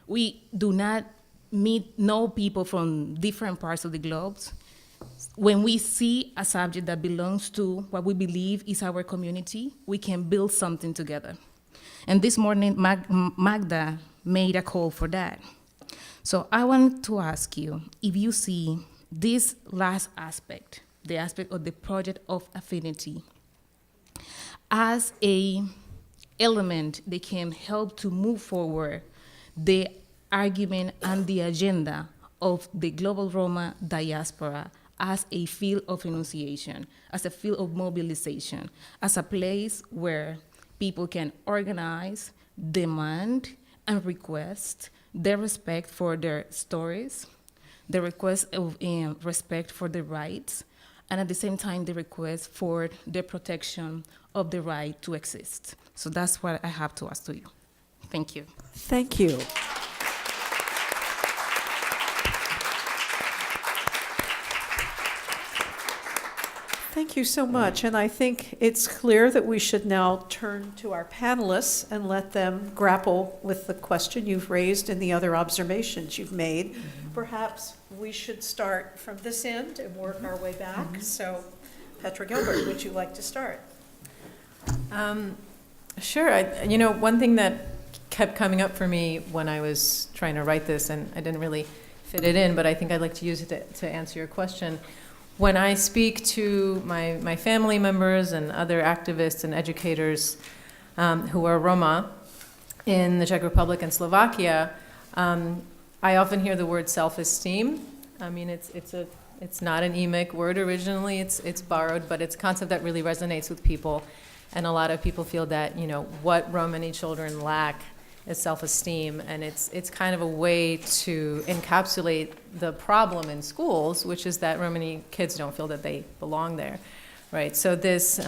we do not know people from different parts of the globe, when we see a subject that belongs to what we believe is our community, we can build something together. And this morning, Magda made a call for that. So I want to ask you if you see this last aspect, the aspect of the project of affinity, as an element that can help to move forward the argument and the agenda of the global Roma diaspora as a field of enunciation, as a field of mobilization, as a place where people can organize, demand, and request their respect for their stories, the request of respect for their rights, and at the same time, the request for the protection of the right to exist. So that's what I have to ask to you. Thank you. Thank you. Thank you so much, and I think it's clear that we should now turn to our panelists and let them grapple with the question you've raised and the other observations you've made. Perhaps we should start from this end and work our way back. So, Petra Gilbert, would you like to start? Sure. One thing that kept coming up for me when I was trying to write this, and I didn't really fit it in, but I think I'd like to use it to answer your question. When I speak to my family members and other activists and educators who are Roma in the Czech Republic and Slovakia, I often hear the word self-esteem. I mean, it's not an emic word originally. It's borrowed, but it's a concept that really resonates with people. And a lot of people feel that, what Romani children lack is self-esteem, and it's kind of a way to encapsulate the problem in schools, which is that Romani kids don't feel that they belong there, right? So this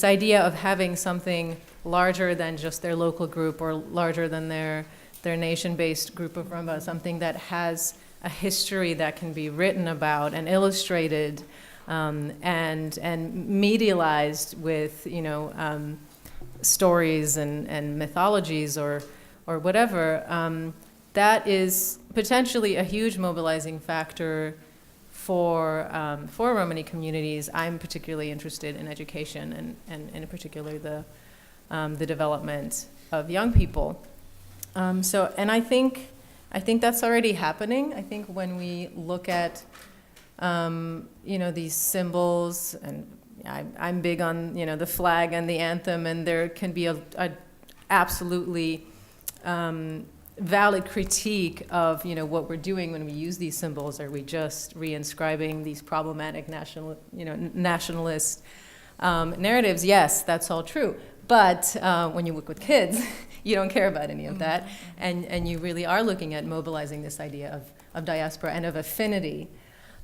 idea of having something larger than just their local group or larger than their nation-based group of Roma, something that has a history that can be written about and illustrated and medialized with, stories and mythologies or whatever, that is potentially a huge mobilizing factor for Romani communities. I'm particularly interested in education and in particular the development of young people. And I think that's already happening. I think when we look at these symbols, and I'm big on the flag and the anthem, and there can be a absolutely valid critique of what we're doing when we use these symbols. Are we just reinscribing these problematic nationalist narratives? Yes, that's all true. But when you work with kids, you don't care about any of that, and you really are looking at mobilizing this idea of diaspora and of affinity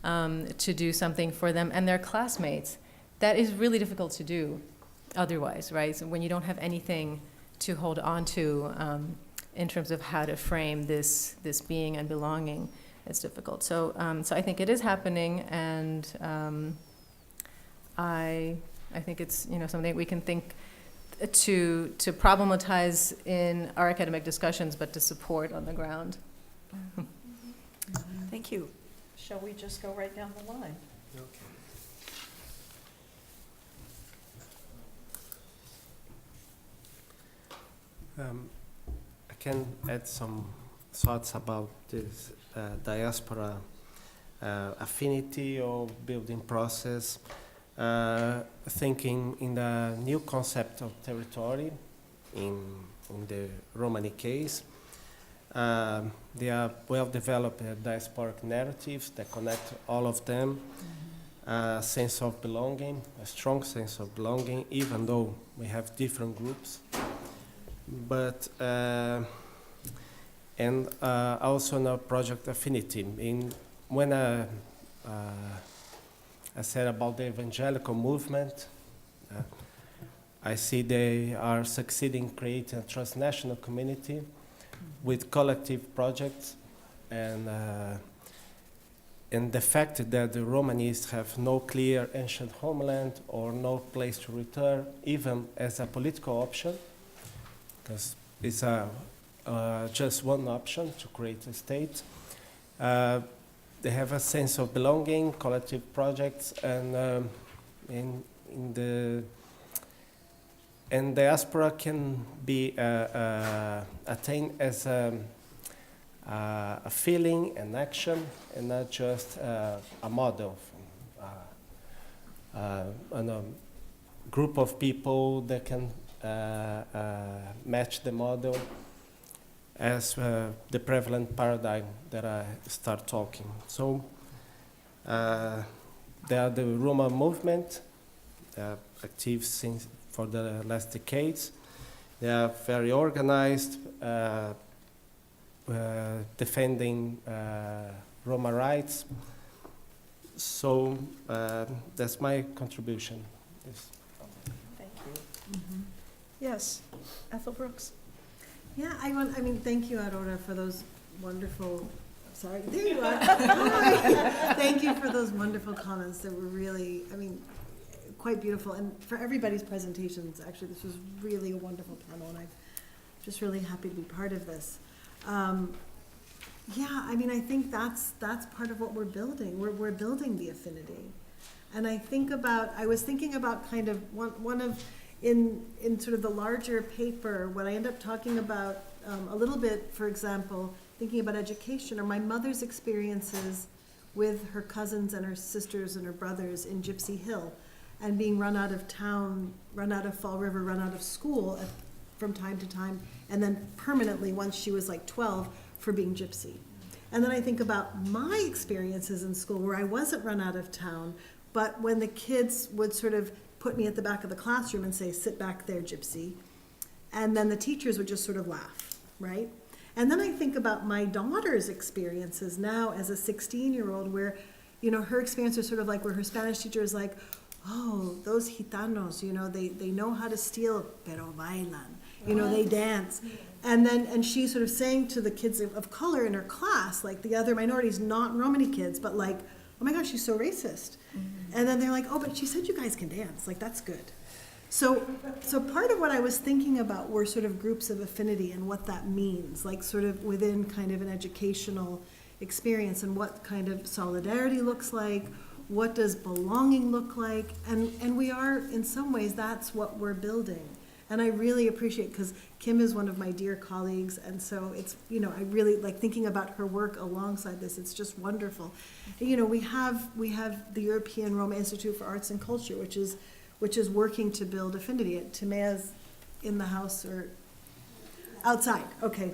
to do something for them and their classmates. That is really difficult to do otherwise, right? So when you don't have anything to hold on to in terms of how to frame this being and belonging, it's difficult. So I think it is happening, and I think it's something we can think to problematize in our academic discussions, but to support on the ground. Thank you. Shall we just go right down the line? Okay. I can add some thoughts about this diaspora affinity or building process, thinking in the new concept of territory in the Romani case. They are well-developed diasporic narratives that connect all of them. A sense of belonging, a strong sense of belonging, even though we have different groups. But and also in our project affinity. When I said about the evangelical movement, I see they are succeeding creating a transnational community with collective projects, and the fact that the Romanis have no clear ancient homeland or no place to return, even as a political option, because it's just one option to create a state. They have a sense of belonging, collective projects, and diaspora can be attained as a feeling, an action, and not just a model, and a group of people that can match the model as the prevalent paradigm that I start talking. So they are the Roma movement, active since for the last decades. They are very organized, defending Roma rights. So that's my contribution. Thank you. Yes, Ethel Brooks. Yeah, thank you, Aurora, for those wonderful, sorry, there you are. Hi. Thank you for those wonderful comments that were really, quite beautiful. And for everybody's presentations, actually, this was really a wonderful panel, and I'm just really happy to be part of this. I think that's part of what we're building. We're building the affinity. And I was thinking about kind of one of, in sort of the larger paper, what I end up talking about a little bit, for example, thinking about education, or my mother's experiences with her cousins and her sisters and her brothers in Gypsy Hill, and being run out of town, run out of Fall River, run out of school from time to time, and then permanently once she was like 12 for being gypsy. And then I think about my experiences in school where I wasn't run out of town, but when the kids would sort of put me at the back of the classroom and say, sit back there, gypsy, and then the teachers would just sort of laugh, right? And then I think about my daughter's experiences now as a 16-year-old where, her experience was sort of like where her Spanish teacher is like, oh, those gitanos, they know how to steal, pero bailan, they dance. And she's sort of saying to the kids of color in her class, like the other minorities, not Romani kids, but like, oh my gosh, she's so racist. Mm-hmm. And then they're like, oh, but she said you guys can dance, like that's good. So part of what I was thinking about were sort of groups of affinity and what that means, like sort of within kind of an educational experience, and what kind of solidarity looks like, what does belonging look like, and we are, in some ways, that's what we're building. And I really appreciate, because Kim is one of my dear colleagues, and so it's, I really like thinking about her work alongside this. It's just wonderful. We have the European Roma Institute for Arts and Culture, which is working to build affinity. Timea's in the house or outside, okay.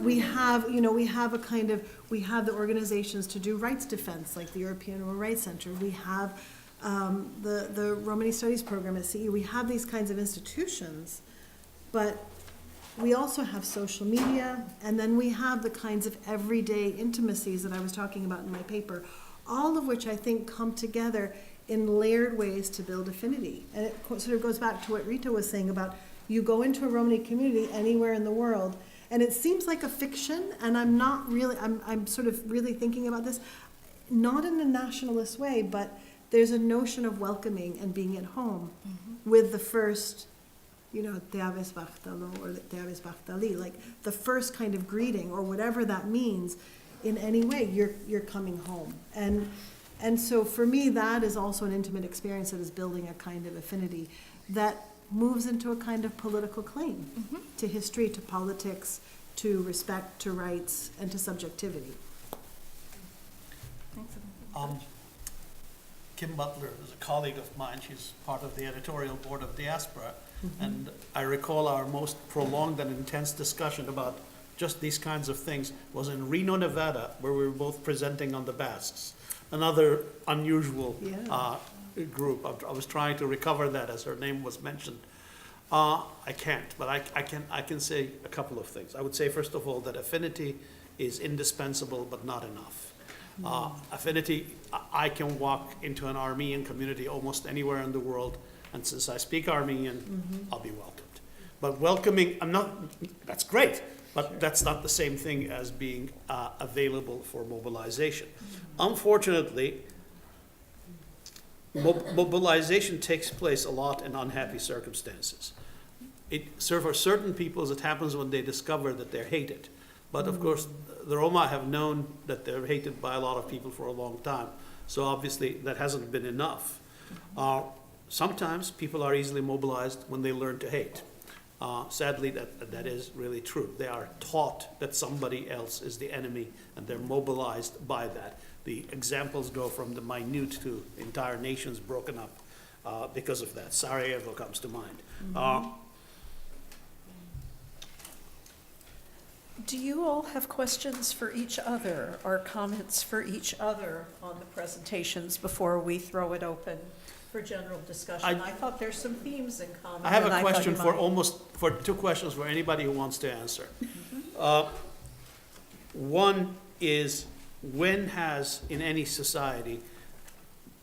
We have the organizations to do rights defense, like the European Roma Rights Center. We have the Romani Studies program at CE. We have these kinds of institutions, but we also have social media, and then we have the kinds of everyday intimacies that I was talking about in my paper, all of which I think come together in layered ways to build affinity. And it sort of goes back to what Rita was saying about you go into a Romani community anywhere in the world, and it seems like a fiction, and I'm sort of really thinking about this, not in a nationalist way, but there's a notion of welcoming and being at home with the first, te aves bachtalo or te aves bachtali, like the first kind of greeting or whatever that means. In any way, you're coming home. And so for me, that is also an intimate experience that is building a kind of affinity that moves into a kind of political claim to history, to politics, to respect, to rights, and to subjectivity. Thank Kim Butler is a colleague of mine. She's part of the editorial board of Diaspora. And I recall our most prolonged and intense discussion about just these kinds of things was in Reno, Nevada, where we were both presenting on the Basques. Another unusual group. I was trying to recover that as her name was mentioned. I can't, but I can say a couple of things. I would say, first of all, that affinity is indispensable but not enough. Affinity, I can walk into an Armenian community almost anywhere in the world, and since I speak Armenian, I'll be welcomed. But welcoming, that's great, but that's not the same thing as being available for mobilization. Unfortunately, mobilization takes place a lot in unhappy circumstances. For certain peoples, it happens when they discover that they're hated. But of course, the Roma have known that they're hated by a lot of people for a long time. So obviously, that hasn't been enough. Sometimes people are easily mobilized when they learn to hate. Sadly, that is really true. They are taught that somebody else is the enemy, and they're mobilized by that. The examples go from the minute to entire nations broken up because of that. Sarajevo comes to mind. Do you all have questions for each other or comments for each other on the presentations before we throw it open for general discussion? I thought there's some themes in common. I have and a thought question you for two questions for anybody who wants to answer. One is, when has, in any society,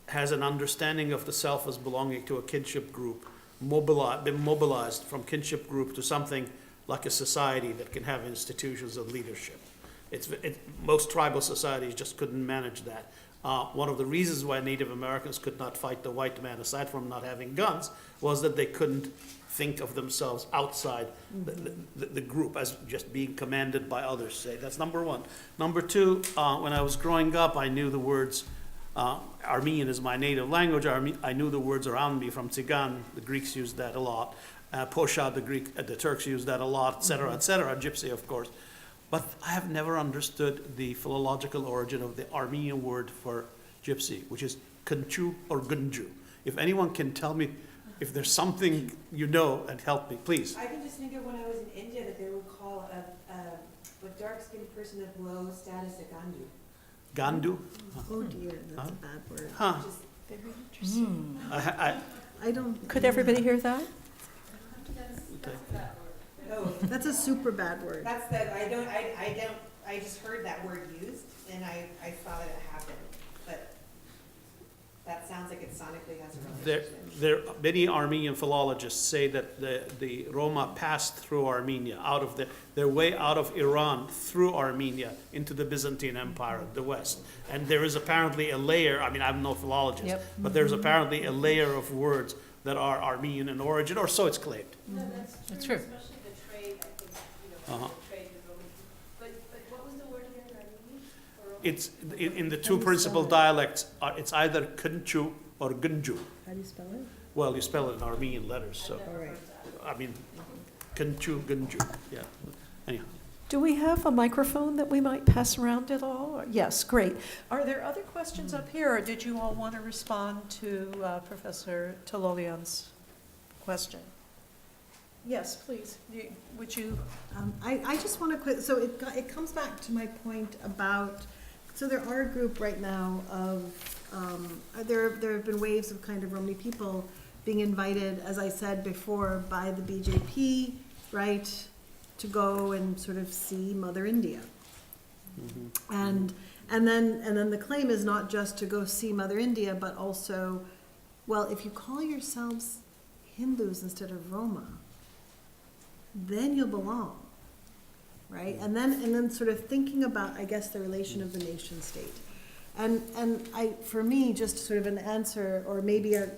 has an understanding of the self as belonging to a kinship group been mobilized from kinship group to something like a society that can have institutions of leadership? Most tribal societies just couldn't manage that. One of the reasons why Native Americans could not fight the white man, aside from not having guns, was that they couldn't think of themselves outside the group as just being commanded by others. Say that's number one. Number two, when I was growing up, I knew the words. Armenian is my native language. I knew the words around me from Tsigan. The Greeks used that a lot. Posha, the Turks used that a lot, et cetera, Gypsy, of course. But I have never understood the philological origin of the Armenian word for gypsy, which is Kunchu or Gunju. If anyone can tell me if there's something you know and help me, please. I can just think of when I was in India that they would call a dark-skinned person of low status a Gandu. Gandu? Oh dear, that's a bad word. Huh. Just very interesting. I don't. Could everybody hear that? Oh, That's a super bad word. that's I just heard that word used and I saw that it happened, but that sounds like it sonically has a relationship. Many Armenian philologists say that the Roma passed through Armenia, their way out of Iran through Armenia into the Byzantine Empire, the West. And there is apparently a layer, I'm no philologist, but there's apparently a layer of words that are Armenian in origin, or so it's claimed. No, That's true. Especially the trade, I think, the trade with Roman. But what was the word again, Armenian? It's in the two principal dialects. It's either Kunchu or Gunju. How do you spell it? Well, you spell it in Armenian letters, so All right. Kunchu, Gunju. Yeah. Anyhow, Do we have a microphone that we might pass around at all? Yes, great. Are there other questions up here, or did you all want to respond to Professor Tololian's question? Yes, please. Would you? I just want to so it comes back to my point about, so there are a group right now of, there have been waves of kind of Romani people being invited, as I said before, by the BJP, right, to go and sort of see Mother India. And then the claim is not just to go see Mother India, but also, well, if you call yourselves Hindus instead of Roma, then you'll belong, right? And then sort of thinking about, I guess, the relation of the nation state. And for me, just sort of an answer, or maybe a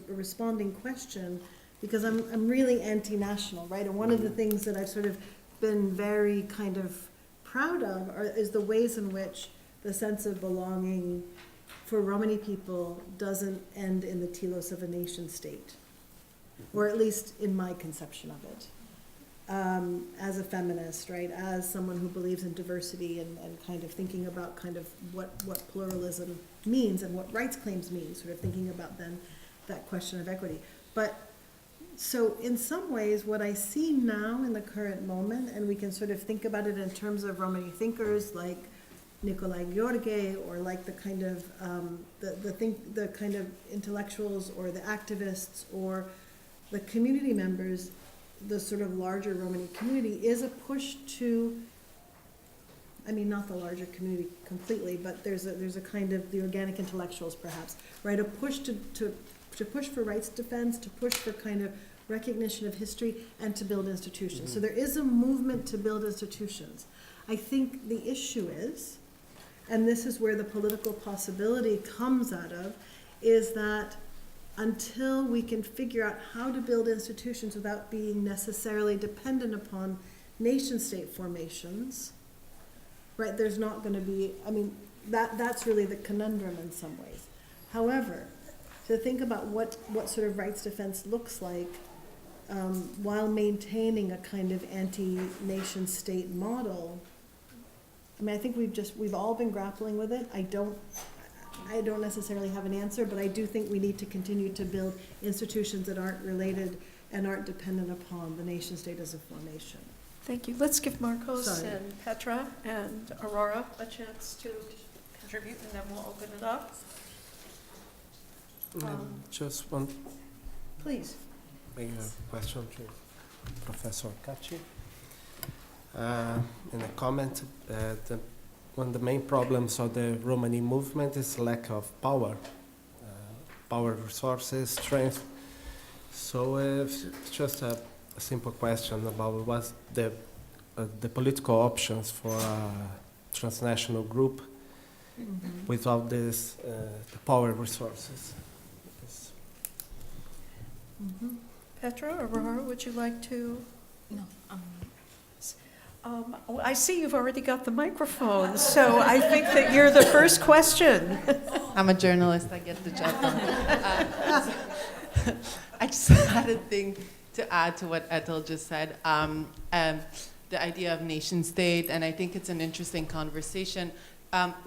responding question, because I'm really anti-national, right? And one of the things that I've sort of been very kind of proud of is the ways in which the sense of belonging for Romani people doesn't end in the telos of a nation state, or at least in my conception of it. as a feminist, right, as someone who believes in diversity and kind of thinking about kind of what pluralism means and what rights claims mean, sort of thinking about then that question of equity. But so in some ways, what I see now in the current moment, and we can sort of think about it in terms of Romani thinkers like Nicolae Gheorghe, or like the kind of the kind of intellectuals or the activists or the community members, the sort of larger Romani community, is a push to, I mean, not the larger community completely, but there's a kind of the organic intellectuals perhaps, right? A push to push for rights defense, to push for kind of recognition of history, and to build institutions. So there is a movement to build institutions. I think the issue is, and this is where the political possibility comes out of, is that until we can figure out how to build institutions without being necessarily dependent upon nation-state formations, right, there's not going to be, I mean, that's really the conundrum in some ways. However, to think about what sort of rights defense looks like while maintaining a kind of anti-nation state model, I mean, I think we've all been grappling with it. I don't necessarily have an answer, but I do think we need to continue to build institutions that aren't related and aren't dependent upon the nation state as a formation. Thank you. Let's give Marcos Sorry. and Petra and Aurora a chance to contribute, and then we'll open it up. Just one Please. question to Professor Caci. In a comment, one of the main problems of the Romani movement is lack of power, power resources, strength. So it's just a simple question about what the political options for a transnational group without this the power resources. Petra, Aurora, would you like to? No. I see you've already got the microphone, so I think that you're the first question. I'm a journalist, I get the job done. I just had a thing to add to what Ethel just said. The idea of nation state, and I think it's an interesting conversation.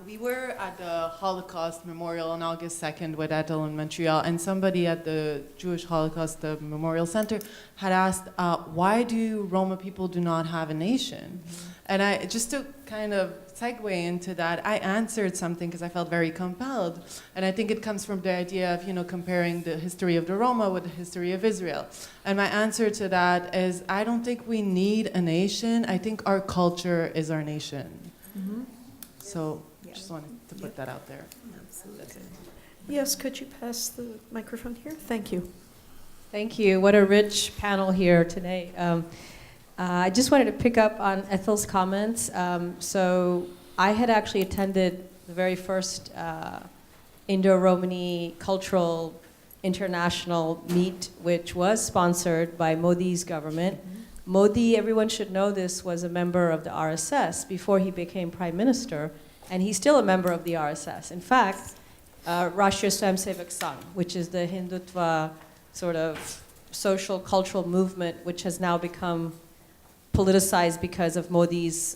We were at the Holocaust Memorial on August 2nd with Ethel in Montreal, and somebody at the Jewish Holocaust Memorial Center had asked, why do Roma people do not have a nation? And I, just to kind of segue into that, I answered something because I felt very compelled. And I think it comes from the idea of, comparing the history of the Roma with the history of Israel. And my answer to that is, I don't think we need a nation. I think our culture is our nation. So just wanted to put that out there. Absolutely. That's it. Yes, could you pass the microphone here? Thank you. Thank you. What a rich panel here today. I just wanted to pick up on Ethel's comments. So I had actually attended the very first Indo-Romani Cultural International meet, which was sponsored by Modi's government. Modi, everyone should know this, was a member of the RSS before he became prime minister, and he's still a member of the RSS. In fact, Rashtriya Swayamsevak Sangh, which is the Hindutva sort of social cultural movement, which has now become politicized because of Modi's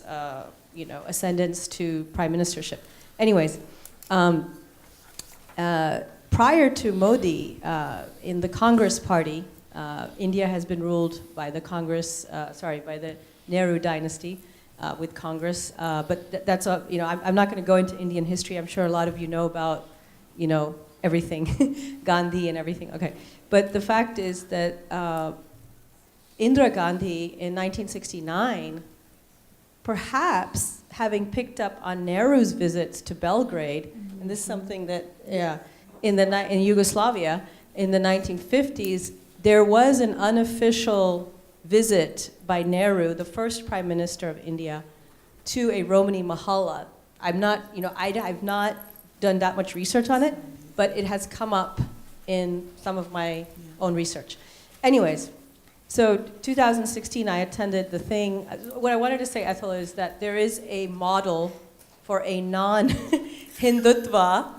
ascendance to prime ministership. Anyways, prior to Modi, in the Congress party, India has been ruled by the by the Nehru dynasty with Congress. But that's I'm not going to go into Indian history. I'm sure a lot of you know about, everything, Gandhi and everything. Okay, but the fact is that Indira Gandhi in 1969, perhaps having picked up on Nehru's visits to Belgrade, and this is something that, in Yugoslavia in the 1950s. There was an unofficial visit by Nehru, the first prime minister of India, to a Romani mahalla. I've not done that much research on it, but it has come up in some of my own research. Anyways, so 2016, I attended the thing. What I wanted to say, Ethel, is that there is a model for a non-Hindutva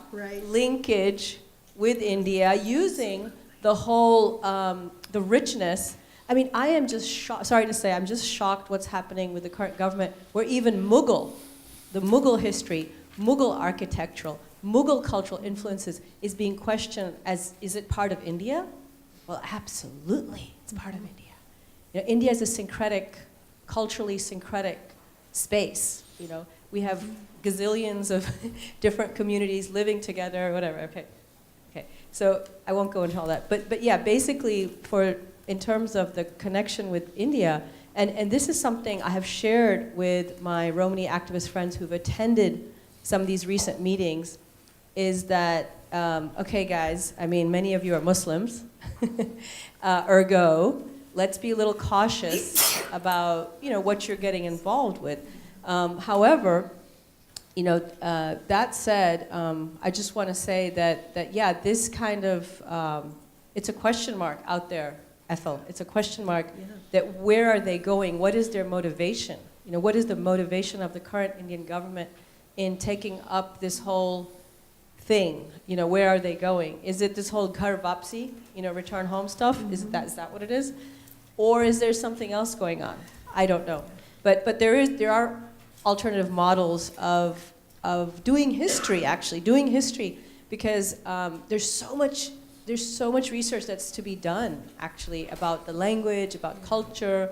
linkage with India using the whole, the richness I mean, I am just shocked, sorry to say, I'm just shocked what's happening with the current government, where even Mughal, the Mughal history, Mughal architectural, Mughal cultural influences is being questioned as, is it part of India? Well, absolutely, it's part of India. You know, India is a syncretic, culturally syncretic space. You know, we have gazillions of different communities living together, whatever. Okay, okay. So I won't go into all that, but yeah, basically, in terms of the connection with India, and this is something I have shared with my Romani activist friends who've attended some of these recent meetings, is that okay, guys. I mean, many of you are Muslims, ergo. Let's be a little cautious about, you know, what you're getting involved with. However, you know, that said, I just want to say that yeah, this kind of, it's a question mark out there, Ethel. It's a question mark that where are they going? What is their motivation? You know, what is the motivation of the current Indian government in taking up this whole thing? You know, where are they going? Is it this whole ghar vapsi, you know, return home stuff? Mm-hmm. Is that what it is? Or is there something else going on? I don't know. But there are alternative models of doing history, actually, doing history, because there's so much research that's to be done, actually, about the language, about culture.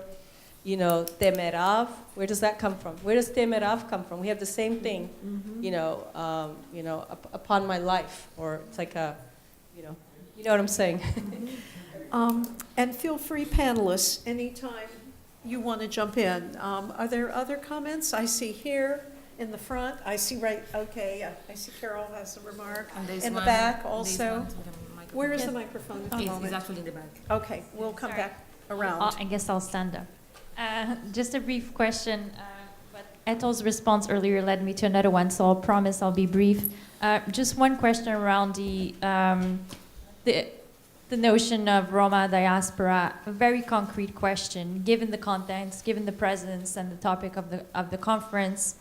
You know, temerav, where does that come from? Where does temerav come from? We have the same thing, you know, upon my life, or it's like a, you know what I'm saying. And feel free, panelists, anytime you want to jump in. Are there other comments? I see here in the front. I see okay, I see Carol has a remark. In the back also. Where is the microphone at the moment? It's actually in the back. Okay, we'll come back around. I guess I'll stand up. Just a brief question, but Ethel's response earlier led me to another one, so I'll promise I'll be brief. Just one question around the notion of Roma diaspora, a very concrete question. Given the context, given the presence and the topic of the conference,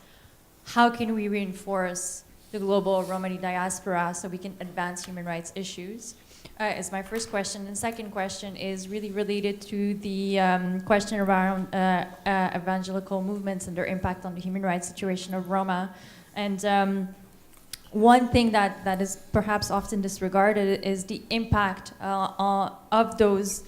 how can we reinforce the global Romani diaspora so we can advance human rights issues? Is my first question. And second question is really related to the question around evangelical movements and their impact on the human rights situation of Roma. And one thing that is perhaps often disregarded is the impact of those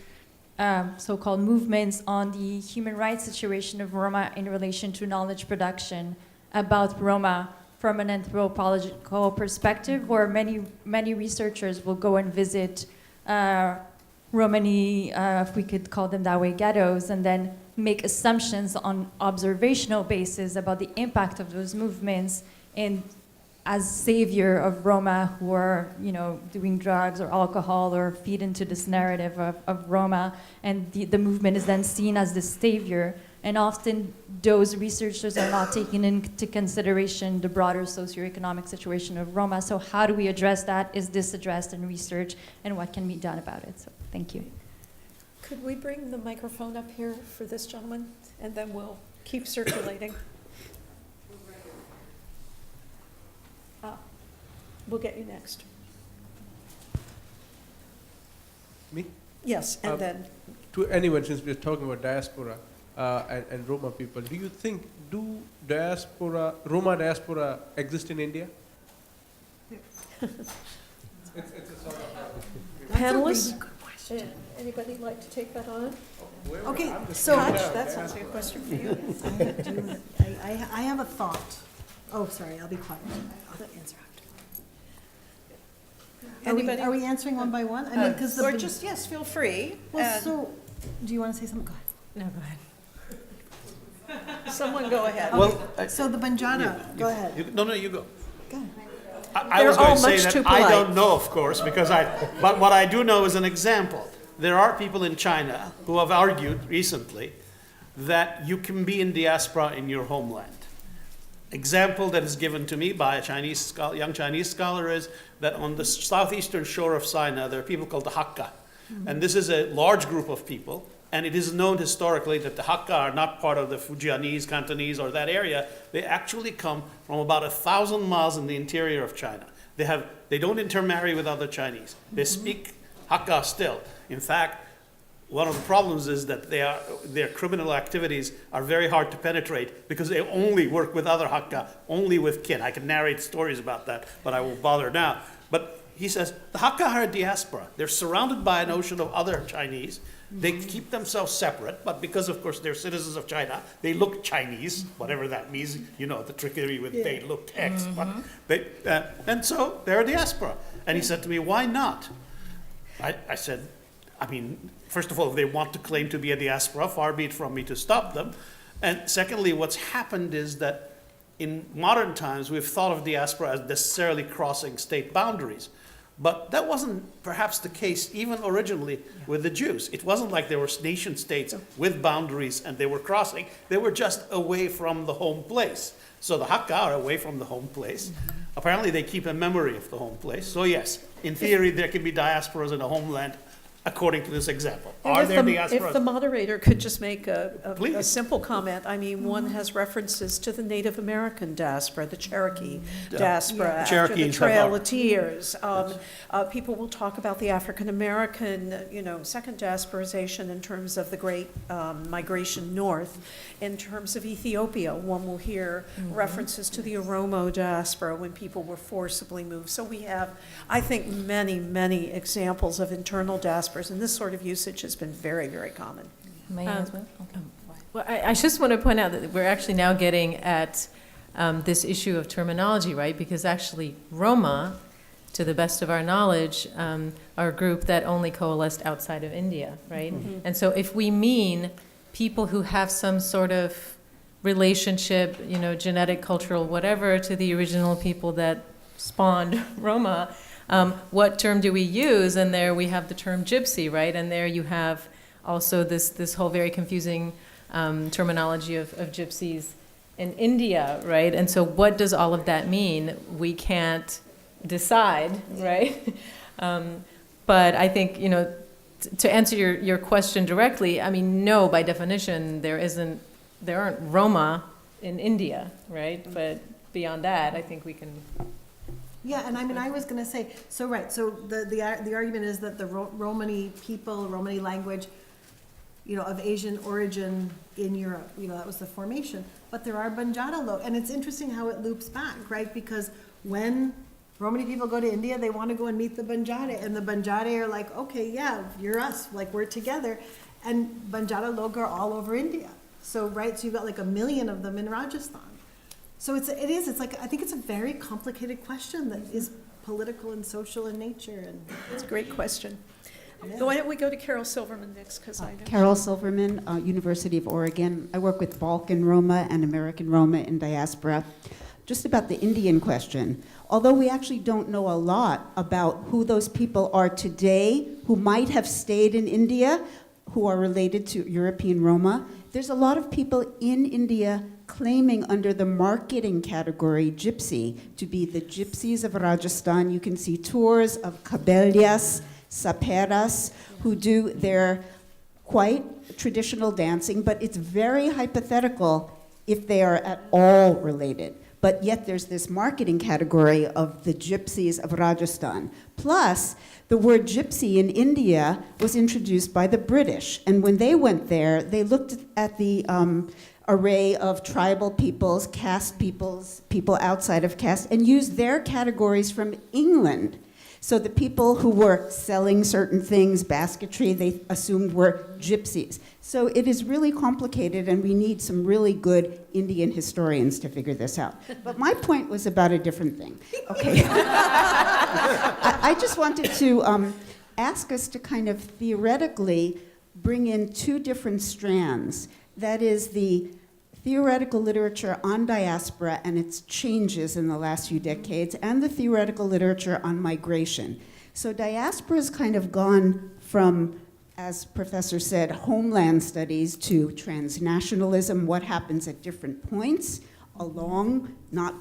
so-called movements on the human rights situation of Roma in relation to knowledge production about Roma from an anthropological perspective, where many researchers will go and visit Romani, if we could call them that way, ghettos, and then make assumptions on observational basis about the impact of those movements and as savior of Roma who are, you know, doing drugs or alcohol, or feed into this narrative of Roma, and the movement is then seen as the savior. And often those researchers are not taking into consideration the broader socioeconomic situation of Roma. So how do we address that? Is this addressed in research, and what can be done about it? So thank you. Could we bring the microphone up here for this gentleman, and then we'll keep circulating. We'll get you next. Me? Yes, and then. To anyone, since we're talking about diaspora and Roma people, do you think, Roma diaspora exist in India? it's a sort of Panelists? Anybody like to take that on? Okay, so that sounds like a question for you. I have a thought. Oh, sorry, I'll be quiet. I'll answer after. Are we answering one by one? I mean, because or just, yes, feel free. Well, so, do you want to say something? Go ahead. No, go ahead. Someone go ahead. Well, so the Banjara, go ahead. You go. Go ahead. I was going to say that I don't know, of course, but what I do know is an example. There are people in China who have argued recently that you can be in diaspora in your homeland. Example that is given to me by a young Chinese scholar is that on the southeastern shore of China, there are people called the Hakka. Mm-hmm. And this is a large group of people. And it is known historically that the Hakka are not part of the Fujianese, Cantonese, or that area. They actually come from about 1,000 miles in the interior of China. They don't intermarry with other Chinese. They speak Hakka still. In fact, one of the problems is that their criminal activities are very hard to penetrate because they only work with other Hakka, only with kin. I can narrate stories about that, but I won't bother now. But he says, the Hakka are a diaspora. They're surrounded by an ocean of other Chinese. They keep themselves separate, but because, of course, they're citizens of China, they look Chinese, whatever that means. You know, the trickery with they look X. But and so they're a diaspora. And he said to me, why not? I said, I mean, first of all, if they want to claim to be a diaspora, far be it from me to stop them. And secondly, what's happened is that in modern times, we've thought of diaspora as necessarily crossing state boundaries. But that wasn't perhaps the case even originally with the Jews. It wasn't like there were nation states with boundaries and they were crossing. They were just away from the home place. So the Hakka are away from the home place. Apparently they keep a memory of the home place. So yes, in theory there can be diasporas in a homeland according to this example. Are there diasporas? If the moderator could just make a Please. simple comment. I mean, one has references to the Native American diaspora, the Cherokee diaspora, after the Cherokees have Trail of Tears. People will talk about the African American, second diasporization in terms of the great migration north. In terms of Ethiopia, one will hear references to the Oromo diaspora when people were forcibly moved. So we have, I think, many, many examples of internal diasporas, and this sort of usage has been very, very common. May I as well? Okay. Well, I just want to point out that we're actually now getting at this issue of terminology, right? Because actually Roma, to the best of our knowledge, are a group that only coalesced outside of India, right? And so if we mean people who have some sort of relationship, genetic, cultural, whatever, to the original people that spawned Roma, what term do we use? And there we have the term gypsy, right? And there you have also this whole very confusing terminology of gypsies in India, right? And so what does all of that mean? We can't decide, right? But I think, to answer your question directly, I mean, no, by definition, there aren't Roma in India, right? But beyond that, I think we can. Yeah, and I mean, I was going to say, so the argument is that the Romani people, Romani language, of Asian origin in Europe, that was the formation. But there are Banjara and it's interesting how it loops back, right? Because when Romani people go to India, they want to go and meet the Banjara, and the Banjara are like, okay, yeah, you're us, like we're together. And Banjara Log are all over India. So, right, so you've got like 1 million of them in Rajasthan. So it's like, I think it's a very complicated question that is political and social in nature. And It's a great question. Why don't we go to Carol Silverman next, because I know. Carol Silverman, University of Oregon. I work with Balkan Roma and American Roma in diaspora. Just about the Indian question. Although we actually don't know a lot about who those people are today, who might have stayed in India, who are related to European Roma, there's a lot of people in India claiming under the marketing category gypsy to be the gypsies of Rajasthan. You can see tours of kabelias, saperas, who do their quite traditional dancing, but it's very hypothetical if they are at all related. But yet there's this marketing category of the gypsies of Rajasthan. Plus, the word gypsy in India was introduced by the British. And when they went there, they looked at the array of tribal peoples, caste peoples, people outside of caste, and used their categories from England. So the people who were selling certain things, basketry, they assumed were gypsies. So it is really complicated, and we need some really good Indian historians to figure this out. But my point was about a different thing. Okay. I just wanted to ask us to kind of theoretically bring in two different strands. That is the theoretical literature on diaspora and its changes in the last few decades, and the theoretical literature on migration. So diaspora has kind of gone from, as Professor said, homeland studies to transnationalism, what happens at different points along, not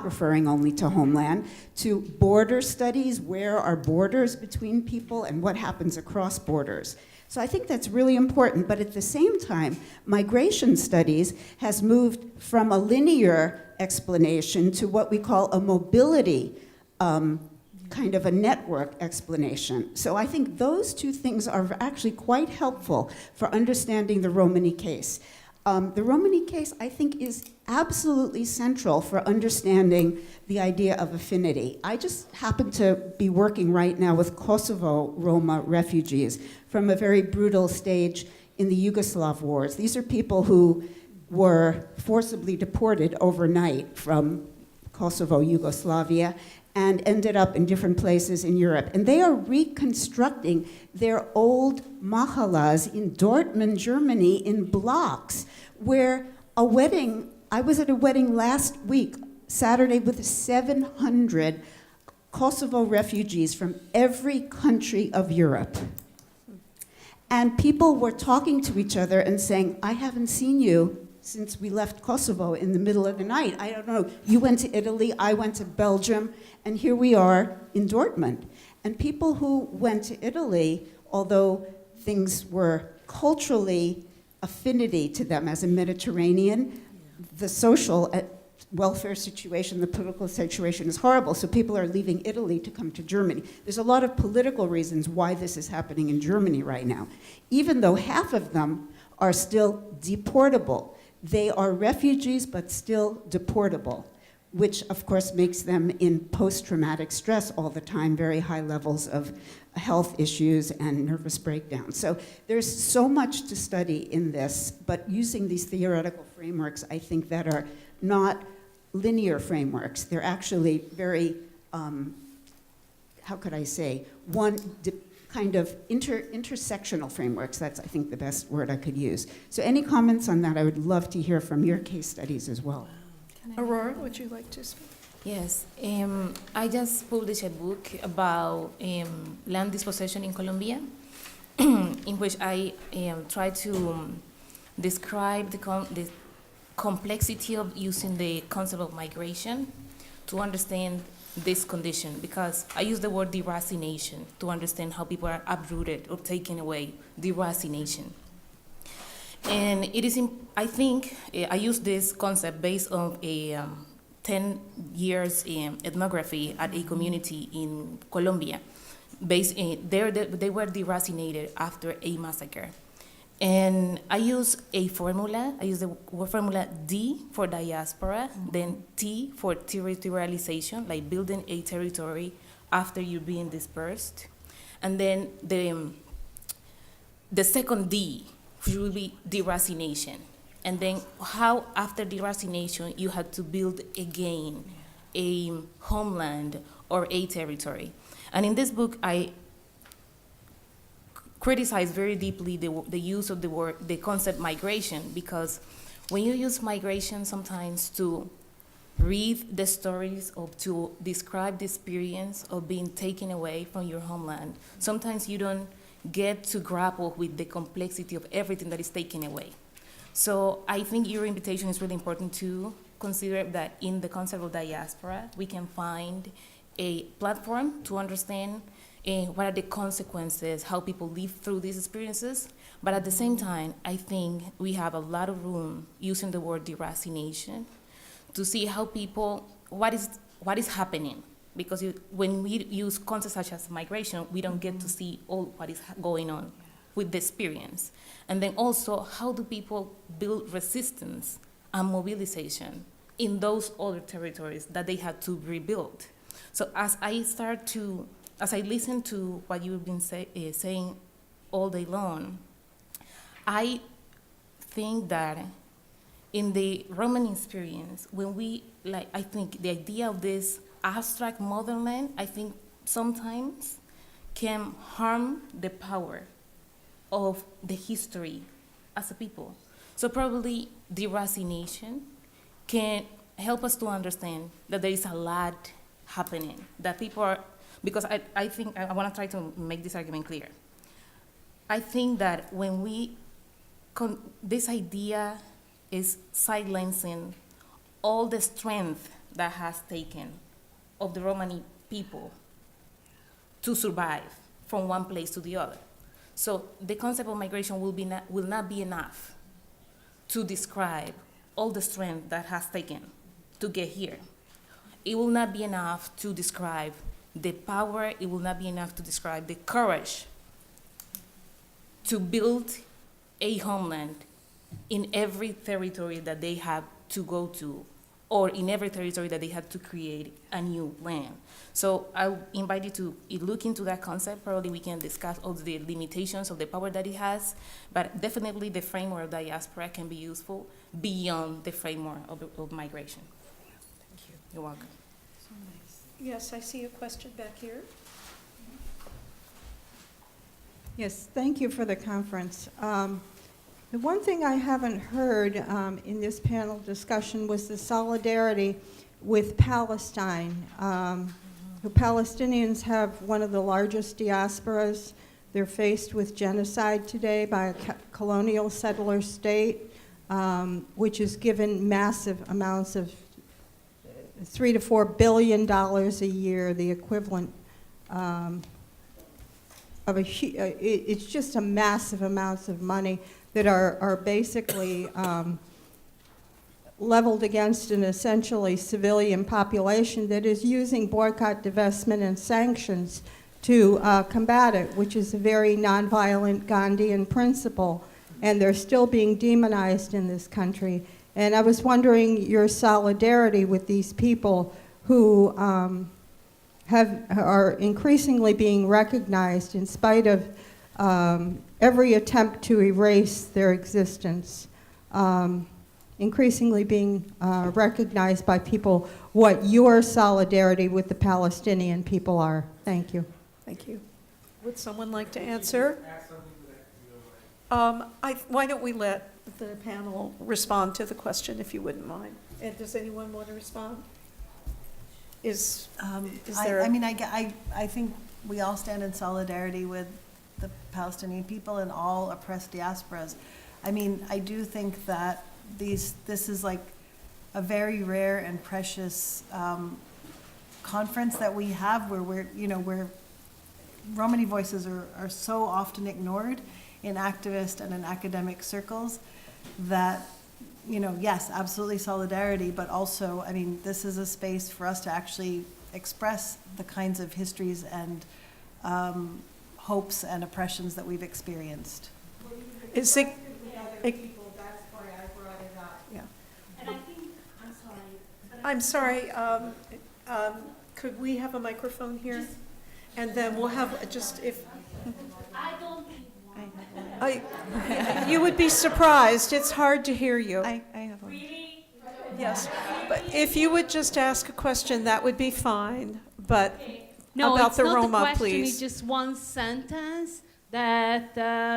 referring only to homeland, to border studies, where are borders between people and what happens across borders. So I think that's really important, but at the same time, migration studies has moved from a linear explanation to what we call a mobility kind of a network explanation. So I think those two things are actually quite helpful for understanding the Romani case. The Romani case, I think, is absolutely central for understanding the idea of affinity. I just happen to be working right now with Kosovo Roma refugees from a very brutal stage in the Yugoslav wars. These are people who were forcibly deported overnight from Kosovo, Yugoslavia, and ended up in different places in Europe. And they are reconstructing their old mahallas in Dortmund, Germany, in blocks, where a wedding, I was at a wedding last week, Saturday, with 700 Kosovo refugees from every country of Europe. And people were talking to each other and saying, I haven't seen you since we left Kosovo in the middle of the night. I don't know, you went to Italy, I went to Belgium, and here we are in Dortmund. And people who went to Italy, although things were culturally affinity to them as a Mediterranean, the social welfare situation, the political situation is horrible, so people are leaving Italy to come to Germany. There's a lot of political reasons why this is happening in Germany right now, even though half of them are still deportable. They are refugees, but still deportable, which of course makes them in post-traumatic stress all the time, very high levels of health issues and nervous breakdown. So there's so much to study in this, but using these theoretical frameworks, I think, that are not linear frameworks. They're actually very, how could I say, kind of intersectional frameworks. That's, I think, the best word I could use. So any comments on that, I would love to hear from your case studies as well. Aurora, would you like to speak? Yes, I just published a book about land dispossession in Colombia, in which I try to describe the complexity of using the concept of migration to understand this condition, because I use the word deracination to understand how people are uprooted or taken away, deracination. And it is, I think, I use this concept based on a 10 years ethnography at a community in Colombia. They were deracinated after a massacre. And I use a formula. I use the word formula D for diaspora, then T for territorialization, like building a territory after you're being dispersed. And then the second D, which will be deracination. And then how after deracination you had to build again a homeland or a territory. And in this book, I criticize very deeply the use of the concept migration, because when you use migration sometimes to read the stories or to describe the experience of being taken away from your homeland, sometimes you don't get to grapple with the complexity of everything that is taken away. So I think your invitation is really important to consider that in the concept of diaspora, we can find a platform to understand what are the consequences, how people live through these experiences. But at the same time, I think we have a lot of room using the word deracination to see how people, what is happening. Because when we use concepts such as migration, we don't get to see all what is going on with the experience. And then also, how do people build resistance and mobilization in those other territories that they had to rebuild? So as I listen to what you've been saying all day long, I think that in the Roman experience, I think the idea of this abstract motherland, I think sometimes can harm the power of the history as a people. So probably deracination can help us to understand that there is a lot happening, that people are, because I think, I want to try to make this argument clear. I think that when this idea is silencing all the strength that has taken of the Romani people to survive from one place to the other. So the concept of migration will not be enough to describe all the strength that has taken to get here. It will not be enough to describe the power, it will not be enough to describe the courage to build a homeland in every territory that they have to go to, or in every territory that they have to create a new land. So I invite you to look into that concept. Probably we can discuss all the limitations of the power that it has, but definitely the framework of diaspora can be useful beyond the framework of migration. Thank you. You're welcome. Yes, I see a question back here. Yes, thank you for the conference. The one thing I haven't heard in this panel discussion was the solidarity with Palestine. The Palestinians have one of the largest diasporas. They're faced with genocide today by a colonial settler state, which has given massive amounts of $3 to $4 billion a year, the equivalent of it's just a massive amounts of money that are basically leveled against an essentially civilian population that is using boycott, divestment, and sanctions to combat it, which is a very nonviolent Gandhian principle, and they're still being demonized in this country. And I was wondering your solidarity with these people who are increasingly being recognized in spite of every attempt to erase their existence, increasingly being recognized by people, what your solidarity with the Palestinian people are. Thank you. Thank you. Would someone like to answer? Why don't we let the panel respond to the question, if you wouldn't mind? And does anyone want to respond? Is there? I think we all stand in solidarity with the Palestinian people and all oppressed diasporas. I mean, I do think that this is like a very rare and precious conference that we have where where Romani voices are so often ignored in activist and in academic circles that, yes, absolutely solidarity, but also, I mean, this is a space for us to actually express the kinds of histories and hopes and oppressions that we've experienced. Is it? I'm sorry, could we have a microphone here? And then we'll have just if... you would be surprised. It's hard to hear you. I have one. Really? Yes. But if you would just ask a question, that would be fine. But No, about it's the not Roma, a question, please. It's just one sentence that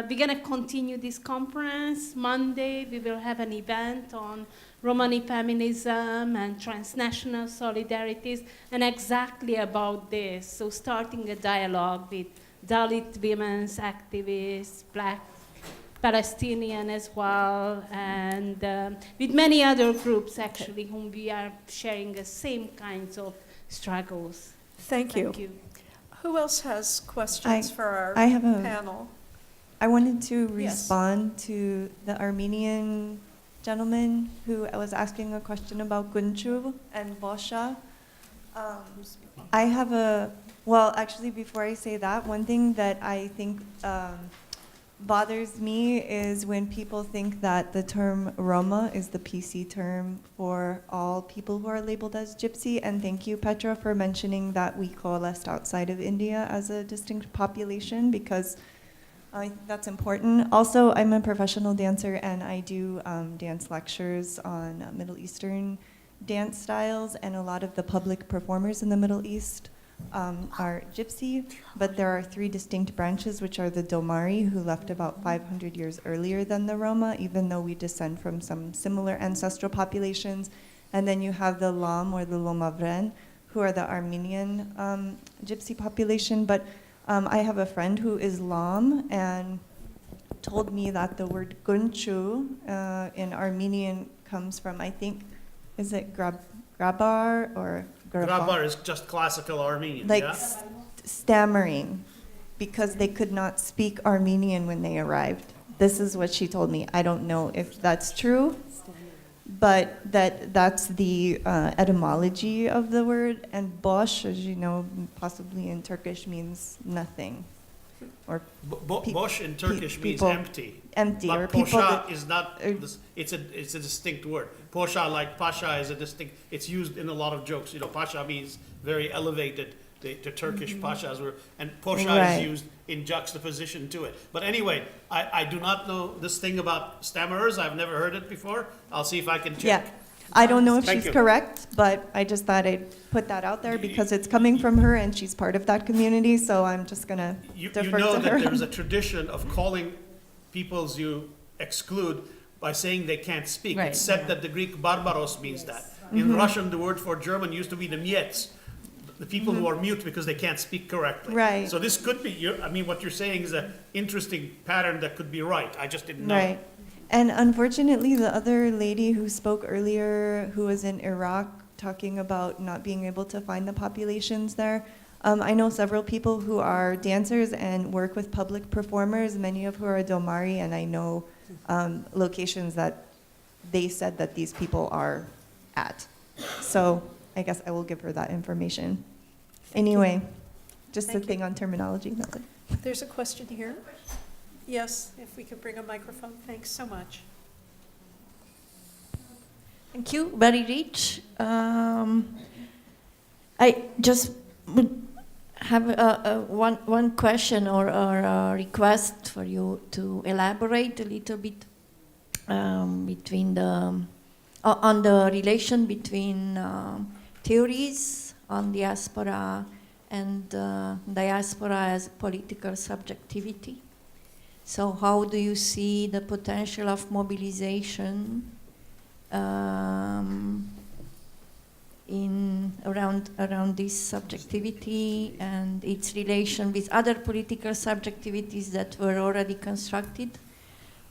we're going to continue this conference. Monday, we will have an event on Romani feminism and transnational solidarities, and exactly about this. So starting a dialogue with Dalit women's activists, Black Palestinian as well, and with many other groups actually whom we are sharing the same kinds of struggles. Thank you. Who else has questions for our panel? I wanted to respond to the Armenian gentleman who was asking a question about Gunchu and Bosha. I have actually before I say that, one thing that I think bothers me is when people think that the term Roma is the PC term for all people who are labeled as Gypsy. And thank you, Petra, for mentioning that we coalesced outside of India as a distinct population, because I think that's important. Also, I'm a professional dancer, and I do dance lectures on Middle Eastern dance styles, and a lot of the public performers in the Middle East are Gypsy, but there are three distinct branches, which are the Domari, who left about 500 years earlier than the Roma, even though we descend from some similar ancestral populations. And then you have the Lam, or the Lomavren, who are the Armenian Gypsy population. But I have a friend who is Lam and told me that the word Gunchu in Armenian comes from, I think, is it Grabar or Grabar is just classical Armenian, like yeah? Stammering, because they could not speak Armenian when they arrived. This is what she told me. I don't know if that's true, but that's the etymology of the word. And boş, as you know, possibly in Turkish means nothing. Or Boş in Turkish means people- empty. Empty, But or people poşa that- is not, it's a distinct word. Poşa, like pasha, is a distinct, it's used in a lot of jokes. You know, pasha means very elevated, the Turkish pashas were, and poşa Right. is used in juxtaposition to it. But anyway, I do not know this thing about stammerers. I've never heard it before. I'll see if I can check. Yeah. I don't know if Thank she's you. correct, but I just thought I'd put that out there because it's coming from her and she's part of that community, so I'm just gonna You defer know to that her. there's a tradition of calling peoples you exclude by saying they can't speak. Right. It's said that the Greek barbaros means that. In Mhm. Russian, the word for German used to be the miets, the people who Mhm. are mute because they can't speak correctly. Right. So this could be, I mean, what you're saying is an interesting pattern that could be right. I just didn't know. Right. And unfortunately, the other lady who spoke earlier, who was in Iraq, talking about not being able to find the populations there, I know several people who are dancers and work with public performers, many of who are Domari, and I know locations that they said that these people are at. So I guess I will give her that information. Anyway, just a thing on terminology. Nothing. There's a question here. Yes, if we could bring a microphone, thanks so much. Thank you, very rich. I just would have one question or a request for you to elaborate a little bit between on the relation between theories on diaspora and diaspora as political subjectivity. So how do you see the potential of mobilization around this subjectivity and its relation with other political subjectivities that were already constructed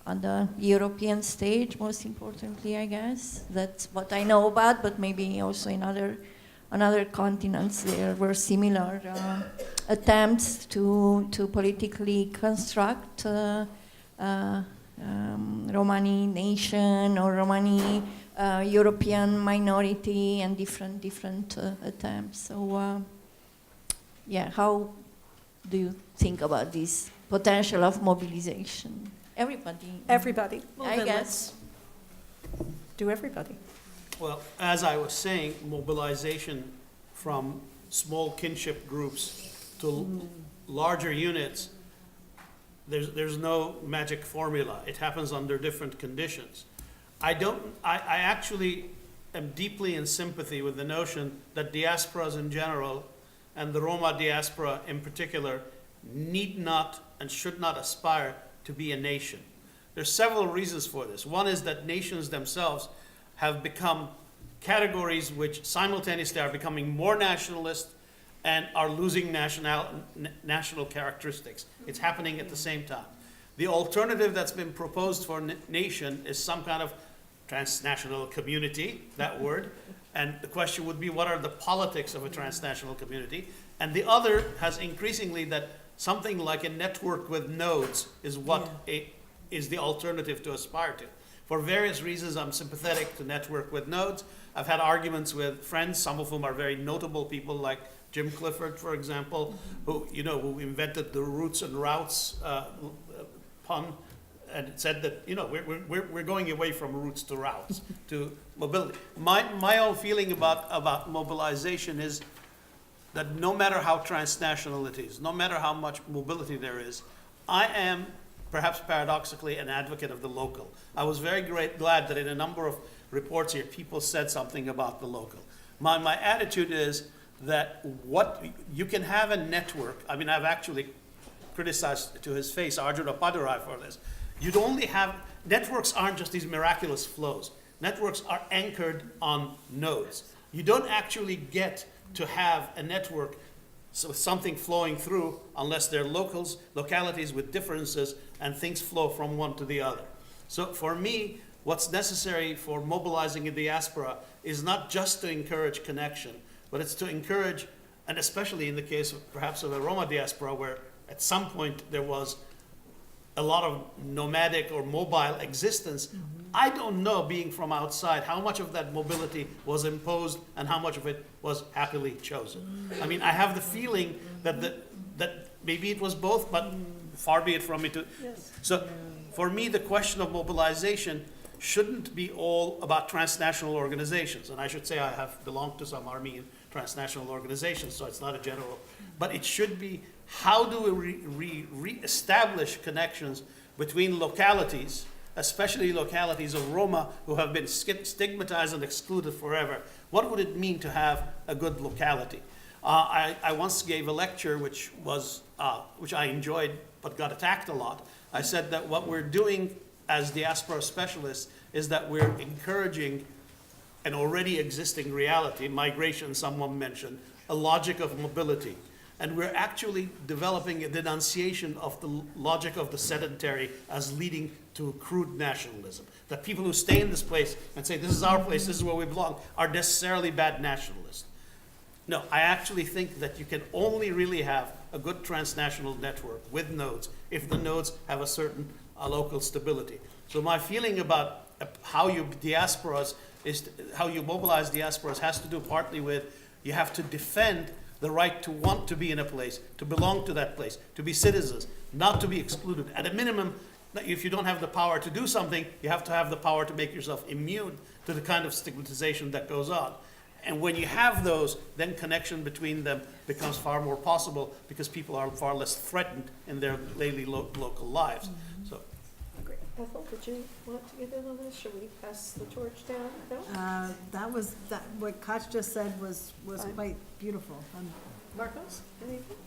on the European stage, most importantly, I guess. That's what I know about, but maybe also in other continents there were similar attempts to politically construct Romani nation or Romani European minority and different attempts. So yeah, how do you think about this potential of mobilization? Everybody. Everybody. Well, I then guess. Do everybody. Well, as I was saying, mobilization from small kinship groups to larger units, there's no magic formula. It happens under different conditions. I actually am deeply in sympathy with the notion that diasporas in general, and the Roma diaspora in particular, need not and should not aspire to be a nation. There's several reasons for this. One is that nations themselves have become categories which simultaneously are becoming more nationalist and are losing national characteristics. It's happening at the same time. The alternative that's been proposed for nation is some kind of transnational community, that word, and the question would be, what are the politics of a transnational community? And the other has increasingly that something like a network with nodes is what is the alternative to aspire to. For various reasons, I'm sympathetic to network with nodes. I've had arguments with friends, some of whom are very notable people like Jim Clifford, for example, who invented the roots and routes pun, and said that we're going away from roots to routes to mobility. My own feeling about mobilization is that no matter how transnational it is, no matter how much mobility there is, I am, perhaps paradoxically, an advocate of the local. I was very glad that in a number of reports here, people said something about the local. My attitude is that you can have a network. I mean, I've actually criticized to his face Arjuna Padurai for this. You'd only have, networks aren't just these miraculous flows. Networks are anchored on nodes. You don't actually get to have a network with something flowing through unless there are localities with differences and things flow from one to the other. So for me, what's necessary for mobilizing a diaspora is not just to encourage connection, but it's to encourage, and especially in the case of perhaps of a Roma diaspora, where at some point there was a lot of nomadic or mobile existence. I don't know, being from outside, how much of that mobility was imposed and how much of it was happily chosen. I mean, I have the feeling that that maybe it was both, but far be it from me to. Yes. So, for me, the question of mobilization shouldn't be all about transnational organizations. And I should say I have belonged to some Armenian transnational organizations, so it's not a general. But it should be, how do we re-establish connections between localities, especially localities of Roma who have been stigmatized and excluded forever? What would it mean to have a good locality? I once gave a lecture which I enjoyed but got attacked a lot. I said that what we're doing as diaspora specialists is that we're encouraging an already existing reality, migration, someone mentioned, a logic of mobility. And we're actually developing a denunciation of the logic of the sedentary as leading to crude nationalism. That people who stay in this place and say, this is our place, this is where we belong, are necessarily bad nationalists. No, I actually think that you can only really have a good transnational network with nodes if the nodes have a certain local stability. So my feeling about how you how you mobilize diasporas has to do partly with, you have to defend the right to want to be in a place, to belong to that place, to be citizens, not to be excluded. At a minimum, if you don't have the power to do something, you have to have the power to make yourself immune to the kind of stigmatization that goes on. And when you have those, then connection between them becomes far more possible because people are far less threatened in their daily local lives. So. Great. Ethel, did you want to get in on this? Should we pass the torch down? No? What Koch just said was quite beautiful. Marcos, anything?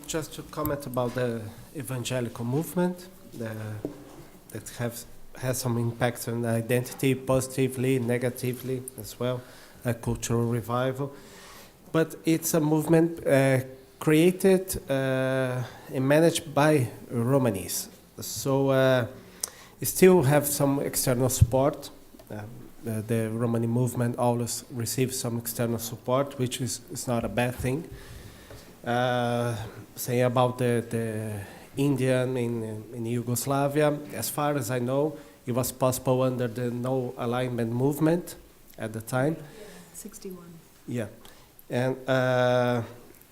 Just to comment about the evangelical movement that has some impact on identity, positively, negatively as well, a cultural revival. But it's a movement created and managed by Romanis. So it still have some external support. The Romani movement always receives some external support, which is not a bad thing. Saying about the Indian in Yugoslavia, as far as I know, it was possible under the no alignment movement at the time. 61. Yeah, and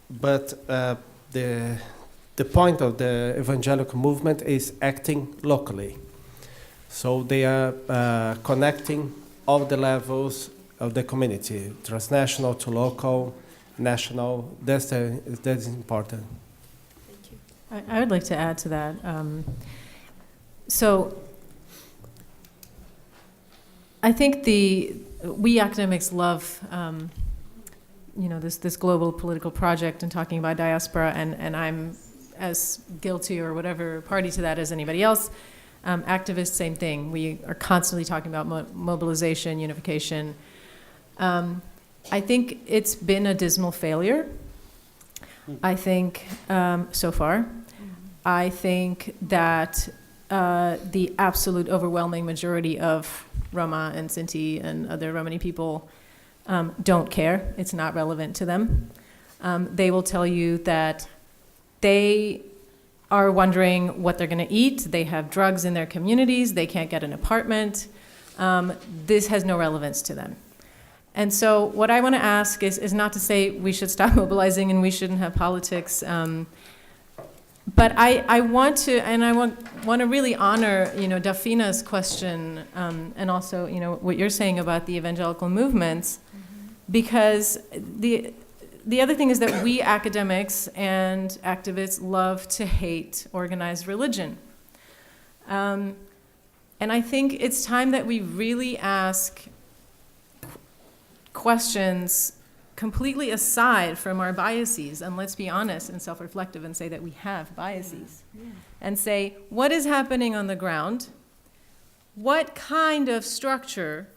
but the point of the evangelical movement is acting locally. So they are connecting all the levels of the community, transnational to local, national. That's important. I would like to add to that. So I think we academics love this global political project and talking about diaspora, and I'm as guilty or whatever party to that as anybody else. Activists, same thing. We are constantly talking about mobilization, unification. I think it's been a dismal failure. I think so far. I think that the absolute overwhelming majority of Roma and Sinti and other Romani people don't care. It's not relevant to them. They will tell you that they are wondering what they're going to eat. They have drugs in their communities. They can't get an apartment. This has no relevance to them. And so what I want to ask is not to say we should stop mobilizing and we shouldn't have politics. But I want to really honor, Davina's question and also, what you're saying about the evangelical movements, because the other thing is that we academics and activists love to hate organized religion. And I think it's time that we really ask questions completely aside from our biases, and let's be honest and self-reflective and say that we have biases. And say, what is happening on the ground? What kind of structure,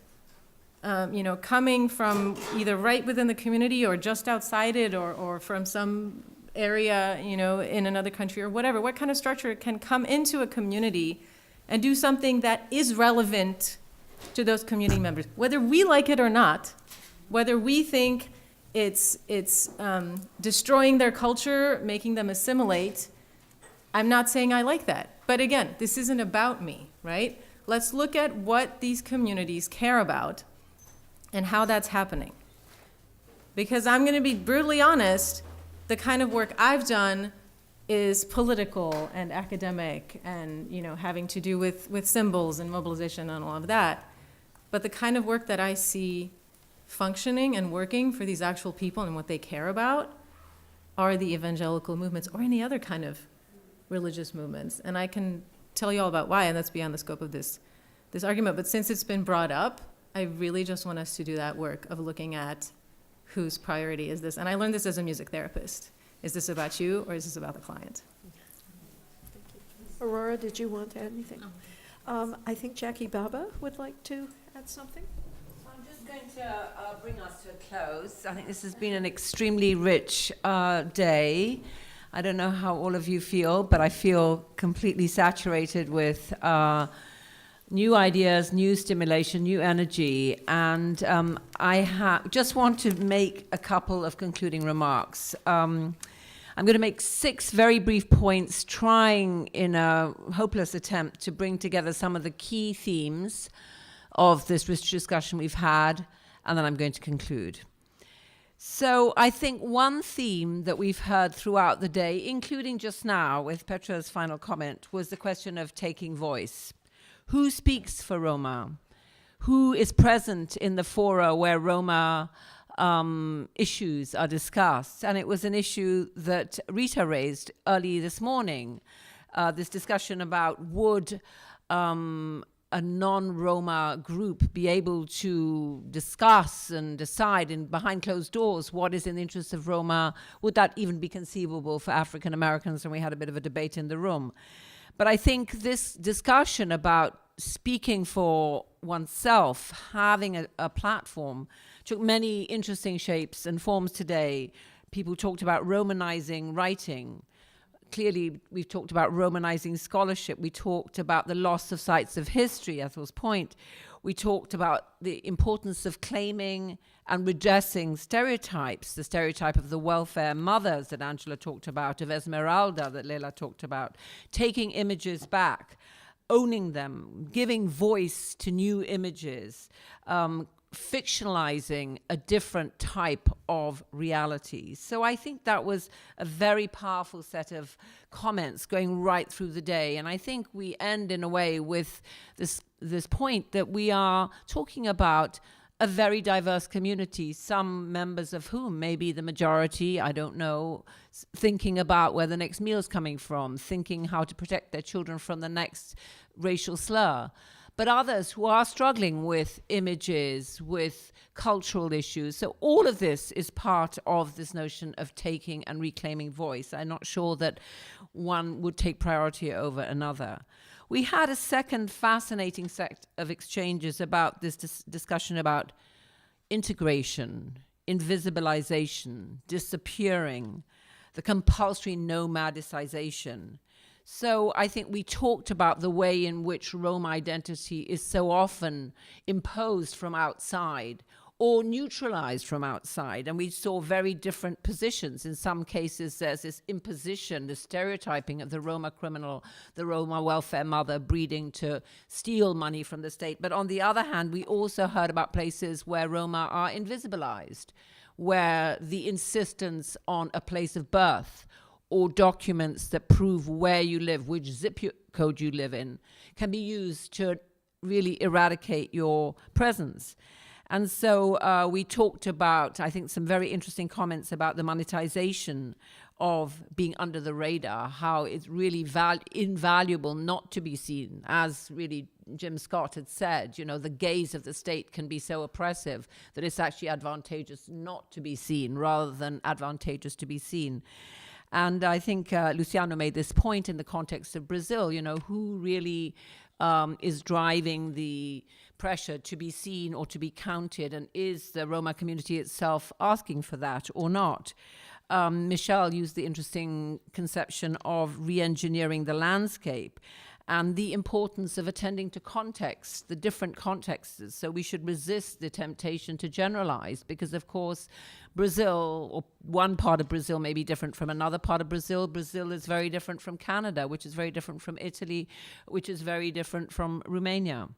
coming from either right within the community or just outside it or from some area, in another country or whatever, what kind of structure can come into a community and do something that is relevant to those community members, whether we like it or not, whether we think it's destroying their culture, making them assimilate, I'm not saying I like that. But again, this isn't about me, right? Let's look at what these communities care about and how that's happening. Because I'm going to be brutally honest, the kind of work I've done is political and academic and, you know, having to do with symbols and mobilization and all of that. But the kind of work that I see functioning and working for these actual people and what they care about are the evangelical movements or any other kind of religious movements. And I can tell you all about why, and that's beyond the scope of this argument. But since it's been brought up, I really just want us to do that work of looking at whose priority is this. And I learned this as a music therapist. Is this about you or is this about the client? Aurora, did you want to add anything? I think Jackie Baba would like to add something. I'm just going to bring us to a close. I think this has been an extremely rich day. I don't know how all of you feel, but I feel completely saturated with new ideas, new stimulation, new energy. And I just want to make a couple of concluding remarks. I'm going to make 6 very brief points, trying in a hopeless attempt to bring together some of the key themes of this rich discussion we've had, and then I'm going to conclude. So I think one theme that we've heard throughout the day, including just now with Petra's final comment, was the question of taking voice. Who speaks for Roma? Who is present in the fora where Roma issues are discussed? And it was an issue that Rita raised early this morning, this discussion about would a non-Roma group be able to discuss and decide in behind closed doors what is in the interest of Roma? Would that even be conceivable for African Americans? And we had a bit of a debate in the room. But I think this discussion about speaking for oneself, having a platform, took many interesting shapes and forms today. People talked about Romanizing writing. Clearly, we've talked about Romanizing scholarship. We talked about the loss of sites of history, Ethel's point. We talked about the importance of claiming and redressing stereotypes, the stereotype of the welfare mothers that Angela talked about, of Esmeralda that Leila talked about, taking images back, owning them, giving voice to new images, fictionalizing a different type of reality. So I think that was a very powerful set of comments going right through the day. And I think we end in a way with this point that we are talking about a very diverse community, some members of whom may be the majority, I don't know, thinking about where the next meal is coming from, thinking how to protect their children from the next racial slur. But others who are struggling with images, with cultural issues. So all of this is part of this notion of taking and reclaiming voice. I'm not sure that one would take priority over another. We had a second fascinating set of exchanges about this discussion about integration, invisibilization, disappearing, the compulsory nomadicization. So I think we talked about the way in which Roma identity is so often imposed from outside or neutralized from outside. And we saw very different positions. In some cases, there's this imposition, the stereotyping of the Roma criminal, the Roma welfare mother breeding to steal money from the state. But on the other hand, we also heard about places where Roma are invisibilized, where the insistence on a place of birth or documents that prove where you live, which zip code you live in, can be used to really eradicate your presence. And so we talked about, I think, some very interesting comments about the monetization of being under the radar, how it's really invaluable not to be seen. As really Jim Scott had said, you know, the gaze of the state can be so oppressive that it's actually advantageous not to be seen rather than advantageous to be seen. And I think Luciano made this point in the context of Brazil, you know, who really is driving the pressure to be seen or to be counted, and is the Roma community itself asking for that or not? Michelle used the interesting conception of re-engineering the landscape. and the importance of attending to context, the different contexts. So we should resist the temptation to generalize, because of course Brazil, or one part of Brazil, may be different from another part of Brazil. Brazil is very different from Canada, which is very different from Italy, which is very different from Romania.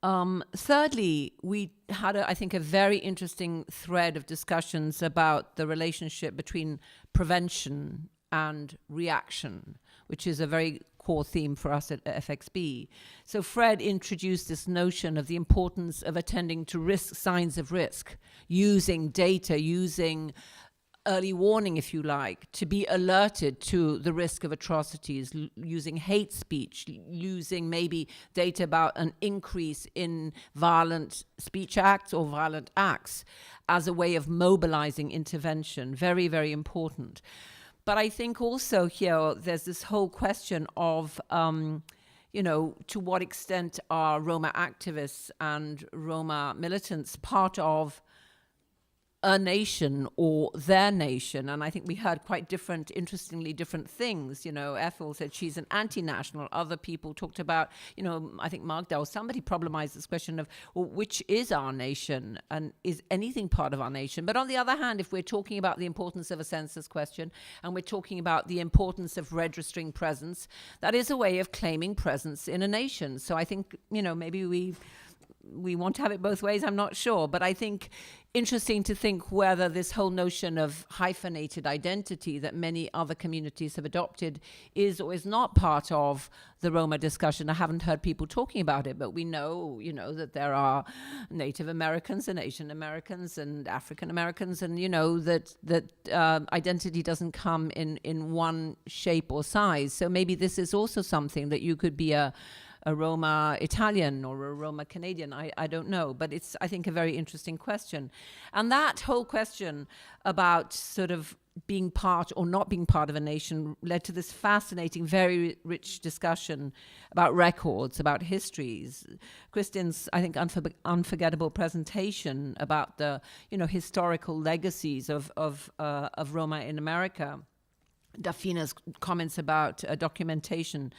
Thirdly, we had, I think, a very interesting thread of discussions about the relationship between prevention and reaction, which is a very core theme for us at FXB. So Fred introduced this notion of the importance of attending to risk, signs of risk, using data, using early warning, if you like, to be alerted to the risk of atrocities, using hate speech, using maybe data about an increase in violent speech acts or violent acts as a way of mobilizing intervention. Very, very important. But I think also here there's this whole question of, to what extent are Roma activists and Roma militants part of a nation or their nation? And I think we heard quite different, interestingly different things. Ethel said she's an anti-national. Other people talked about, I think Magda or somebody problematized this question of, well, which is our nation, and is anything part of our nation? But on the other hand, if we're talking about the importance of a census question, and we're talking about the importance of registering presence, that is a way of claiming presence in a nation. So I think, maybe we want to have it both ways, I'm not sure. But I think interesting to think whether this whole notion of hyphenated identity that many other communities have adopted is or is not part of the Roma discussion. I haven't heard people talking about it, but we know, that there are Native Americans and Asian Americans and African Americans, and, that identity doesn't come in one shape or size. So maybe this is also something that you could be a Roma Italian or a Roma Canadian, I don't know. But it's, I think, a very interesting question. And that whole question about sort of being part or not being part of a nation led to this fascinating, very rich discussion about records, about histories. Kristin's, I think, unforgettable presentation about the, historical legacies of Roma in America. Davina's comments about documentation,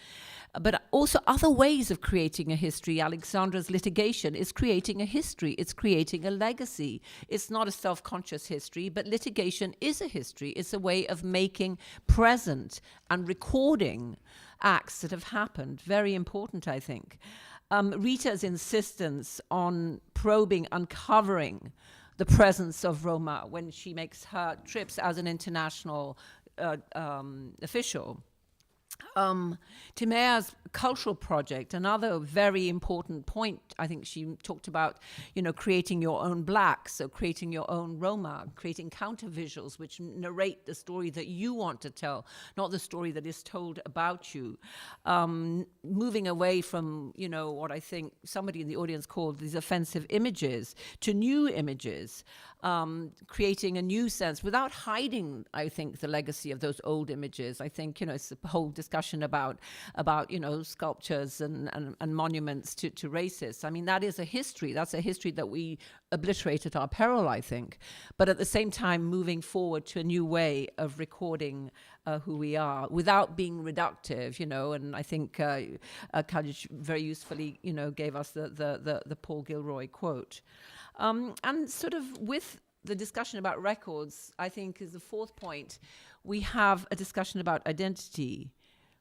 but also other ways of creating a history. Alexandra's litigation is creating a history. It's creating a legacy. It's not a self-conscious history, but litigation is a history. It's a way of making present and recording acts that have happened. Very important, I think. Rita's insistence on probing, uncovering the presence of Roma when she makes her trips as an international official. Timea's cultural project, another very important point. I think she talked about, creating your own black, so creating your own Roma, creating counter visuals which narrate the story that you want to tell, not the story that is told about you. Moving away from, what I think somebody in the audience called these offensive images to new images, creating a new sense without hiding, I think, the legacy of those old images. I think, it's a whole discussion about sculptures and monuments to racists. I mean, that is a history. That's a history that we obliterate at our peril, I think. But at the same time, moving forward to a new way of recording who we are without being reductive, and I think Khalid very usefully, gave us the Paul Gilroy quote. And sort of with the discussion about records, I think is the fourth point, we have a discussion about identity.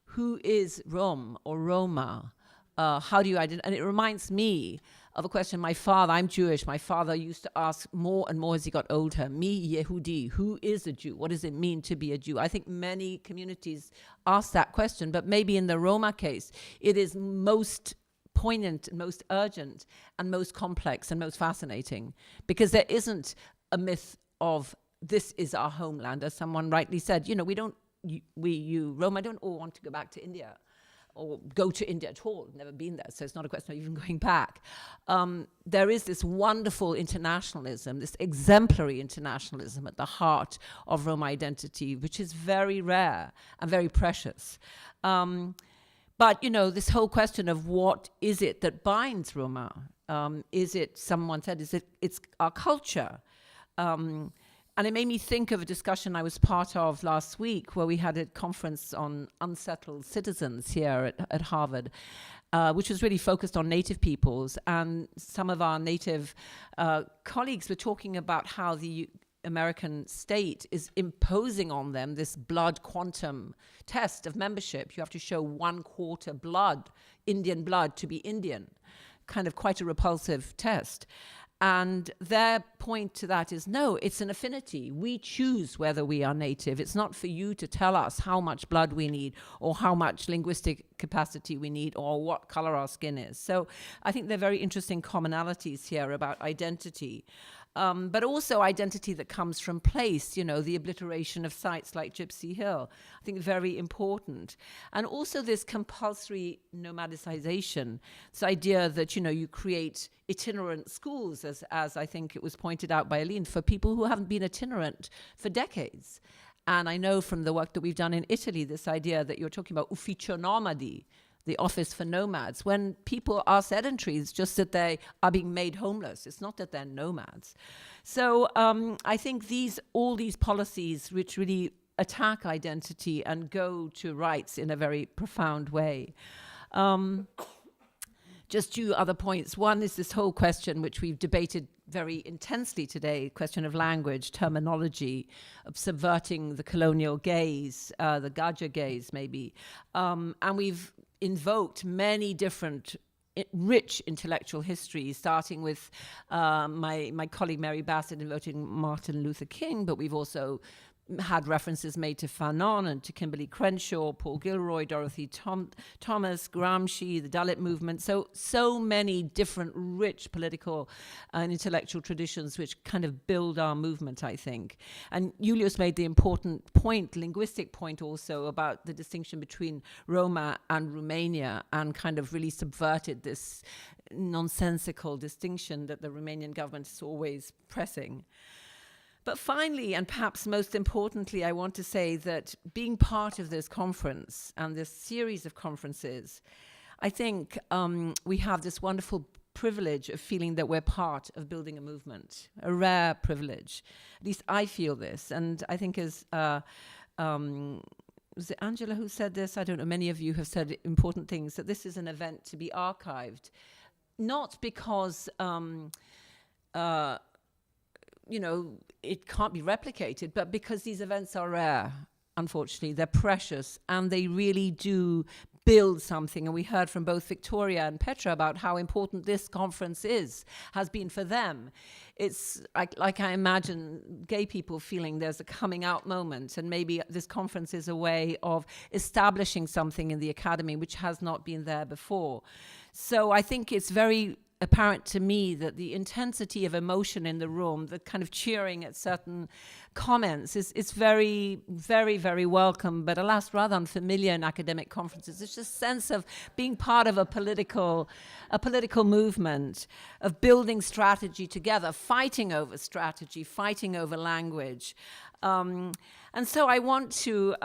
Who is Rom or Roma? How do you identify? And it reminds me of a question my father, I'm Jewish, my father used to ask more and more as he got older, me Yehudi, who is a Jew? What does it mean to be a Jew? I think many communities ask that question, but maybe in the Roma case, it is most poignant, most urgent, and most complex and most fascinating, because there isn't a myth of this is our homeland, as someone rightly said. Roma don't all want to go back to India or go to India at all. Never been there, so it's not a question of even going back. There is this wonderful internationalism, this exemplary internationalism at the heart of Roma identity, which is very rare and very precious. But, this whole question of what is it that binds Roma? Is it, someone said, it's our culture. And it made me think of a discussion I was part of last week where we had a conference on unsettled citizens here at Harvard, which was really focused on Native peoples. And some of our Native colleagues were talking about how the American state is imposing on them this blood quantum test of membership. You have to show 1/4 blood, Indian blood, to be Indian. Kind of quite a repulsive test. And their point to that is, no, it's an affinity. We choose whether we are native. It's not for you to tell us how much blood we need or how much linguistic capacity we need or what color our skin is. So I think there are very interesting commonalities here about identity. But also identity that comes from place, you know, the obliteration of sites like Gypsy Hill, I think very important. And also this compulsory nomadicization, this idea that, you know, you create itinerant schools, as I think it was pointed out by Aline, for people who haven't been itinerant for decades. And I know from the work that we've done in Italy, this idea that you're talking about ufficio nomadi, the office for nomads, when people are sedentary, it's just that they are being made homeless. It's not that they're nomads. So I think all these policies which really attack identity and go to rights in a very profound way. Just two other points. One is this whole question, which we've debated very intensely today, question of language, terminology, of subverting the colonial gaze, the Gajah gaze maybe. And we've invoked many different rich intellectual histories, starting with my colleague Mary Bassett invoking Martin Luther King, but we've also had references made to Fanon and to Kimberly Crenshaw, Paul Gilroy, Dorothy Thomas, Gramsci, the Dalit movement. So many different rich political and intellectual traditions which kind of build our movement, I think. And Julius made the important point, linguistic point also, about the distinction between Roma and Romania, and kind of really subverted this nonsensical distinction that the Romanian government is always pressing. But finally, and perhaps most importantly, I want to say that being part of this conference and this series of conferences, I think we have this wonderful privilege of feeling that we're part of building a movement, a rare privilege. At least I feel this. And I think as was it Angela who said this? I don't know, many of you have said important things, that this is an event to be archived. Not because you know, it can't be replicated, but because these events are rare, unfortunately. They're precious, and they really do build something. And we heard from both Victoria and Petra about how important this conference has been for them. It's like I imagine gay people feeling there's a coming out moment, and maybe this conference is a way of establishing something in the academy which has not been there before. So I think it's very apparent to me that the intensity of emotion in the room, the kind of cheering at certain comments is very, very, very welcome, but alas, rather unfamiliar in academic conferences. It's just a sense of being part of a political movement, of building strategy together, fighting over strategy, fighting over language. And so I want to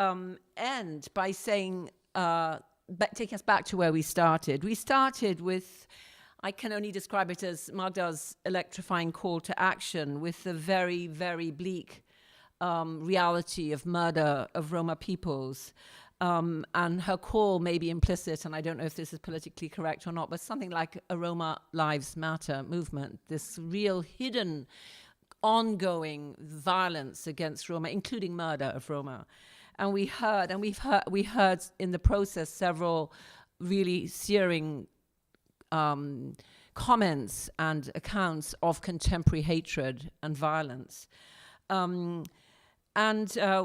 end by saying, take us back to where we started. We started with, I can only describe it as Magda's electrifying call to action, with the very, very bleak reality of murder of Roma peoples. And her call may be implicit, and I don't know if this is politically correct or not, but something like a Roma Lives Matter movement, this real hidden, ongoing violence against Roma, including murder of Roma. And we heard in the process several really searing comments and accounts of contemporary hatred and violence. And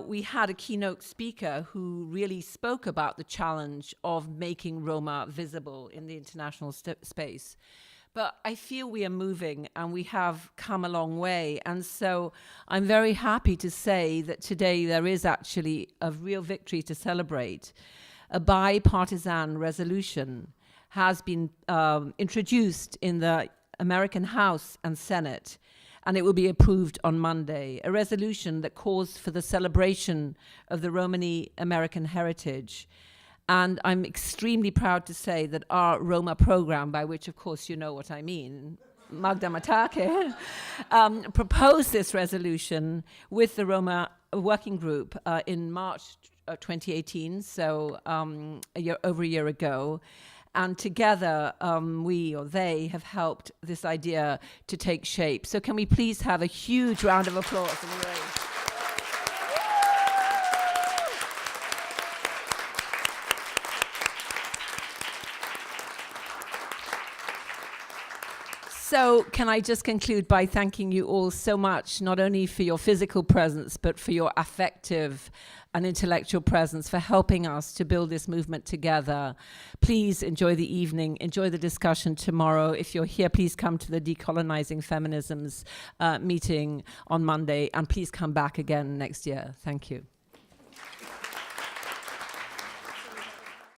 we had a keynote speaker who really spoke about the challenge of making Roma visible in the international space. But I feel we are moving, and we have come a long way. And so I'm very happy to say that today there is actually a real victory to celebrate. A bipartisan resolution has been introduced in the American House and Senate, and it will be approved on Monday. A resolution that calls for the celebration of the Romani American heritage. And I'm extremely proud to say that our Roma program, by which of course you know what I mean, Magda Matake, proposed this resolution with the Roma working group in March 2018, so over a year ago. And together, we or they have helped this idea to take shape. So can we please have a huge round of applause in the room? So can I just conclude by thanking you all so much, not only for your physical presence, but for your affective and intellectual presence, for helping us to build this movement together. Please enjoy the evening, enjoy the discussion tomorrow. If you're here, please come to the Decolonizing Feminisms meeting on Monday, and please come back again next year. Thank you.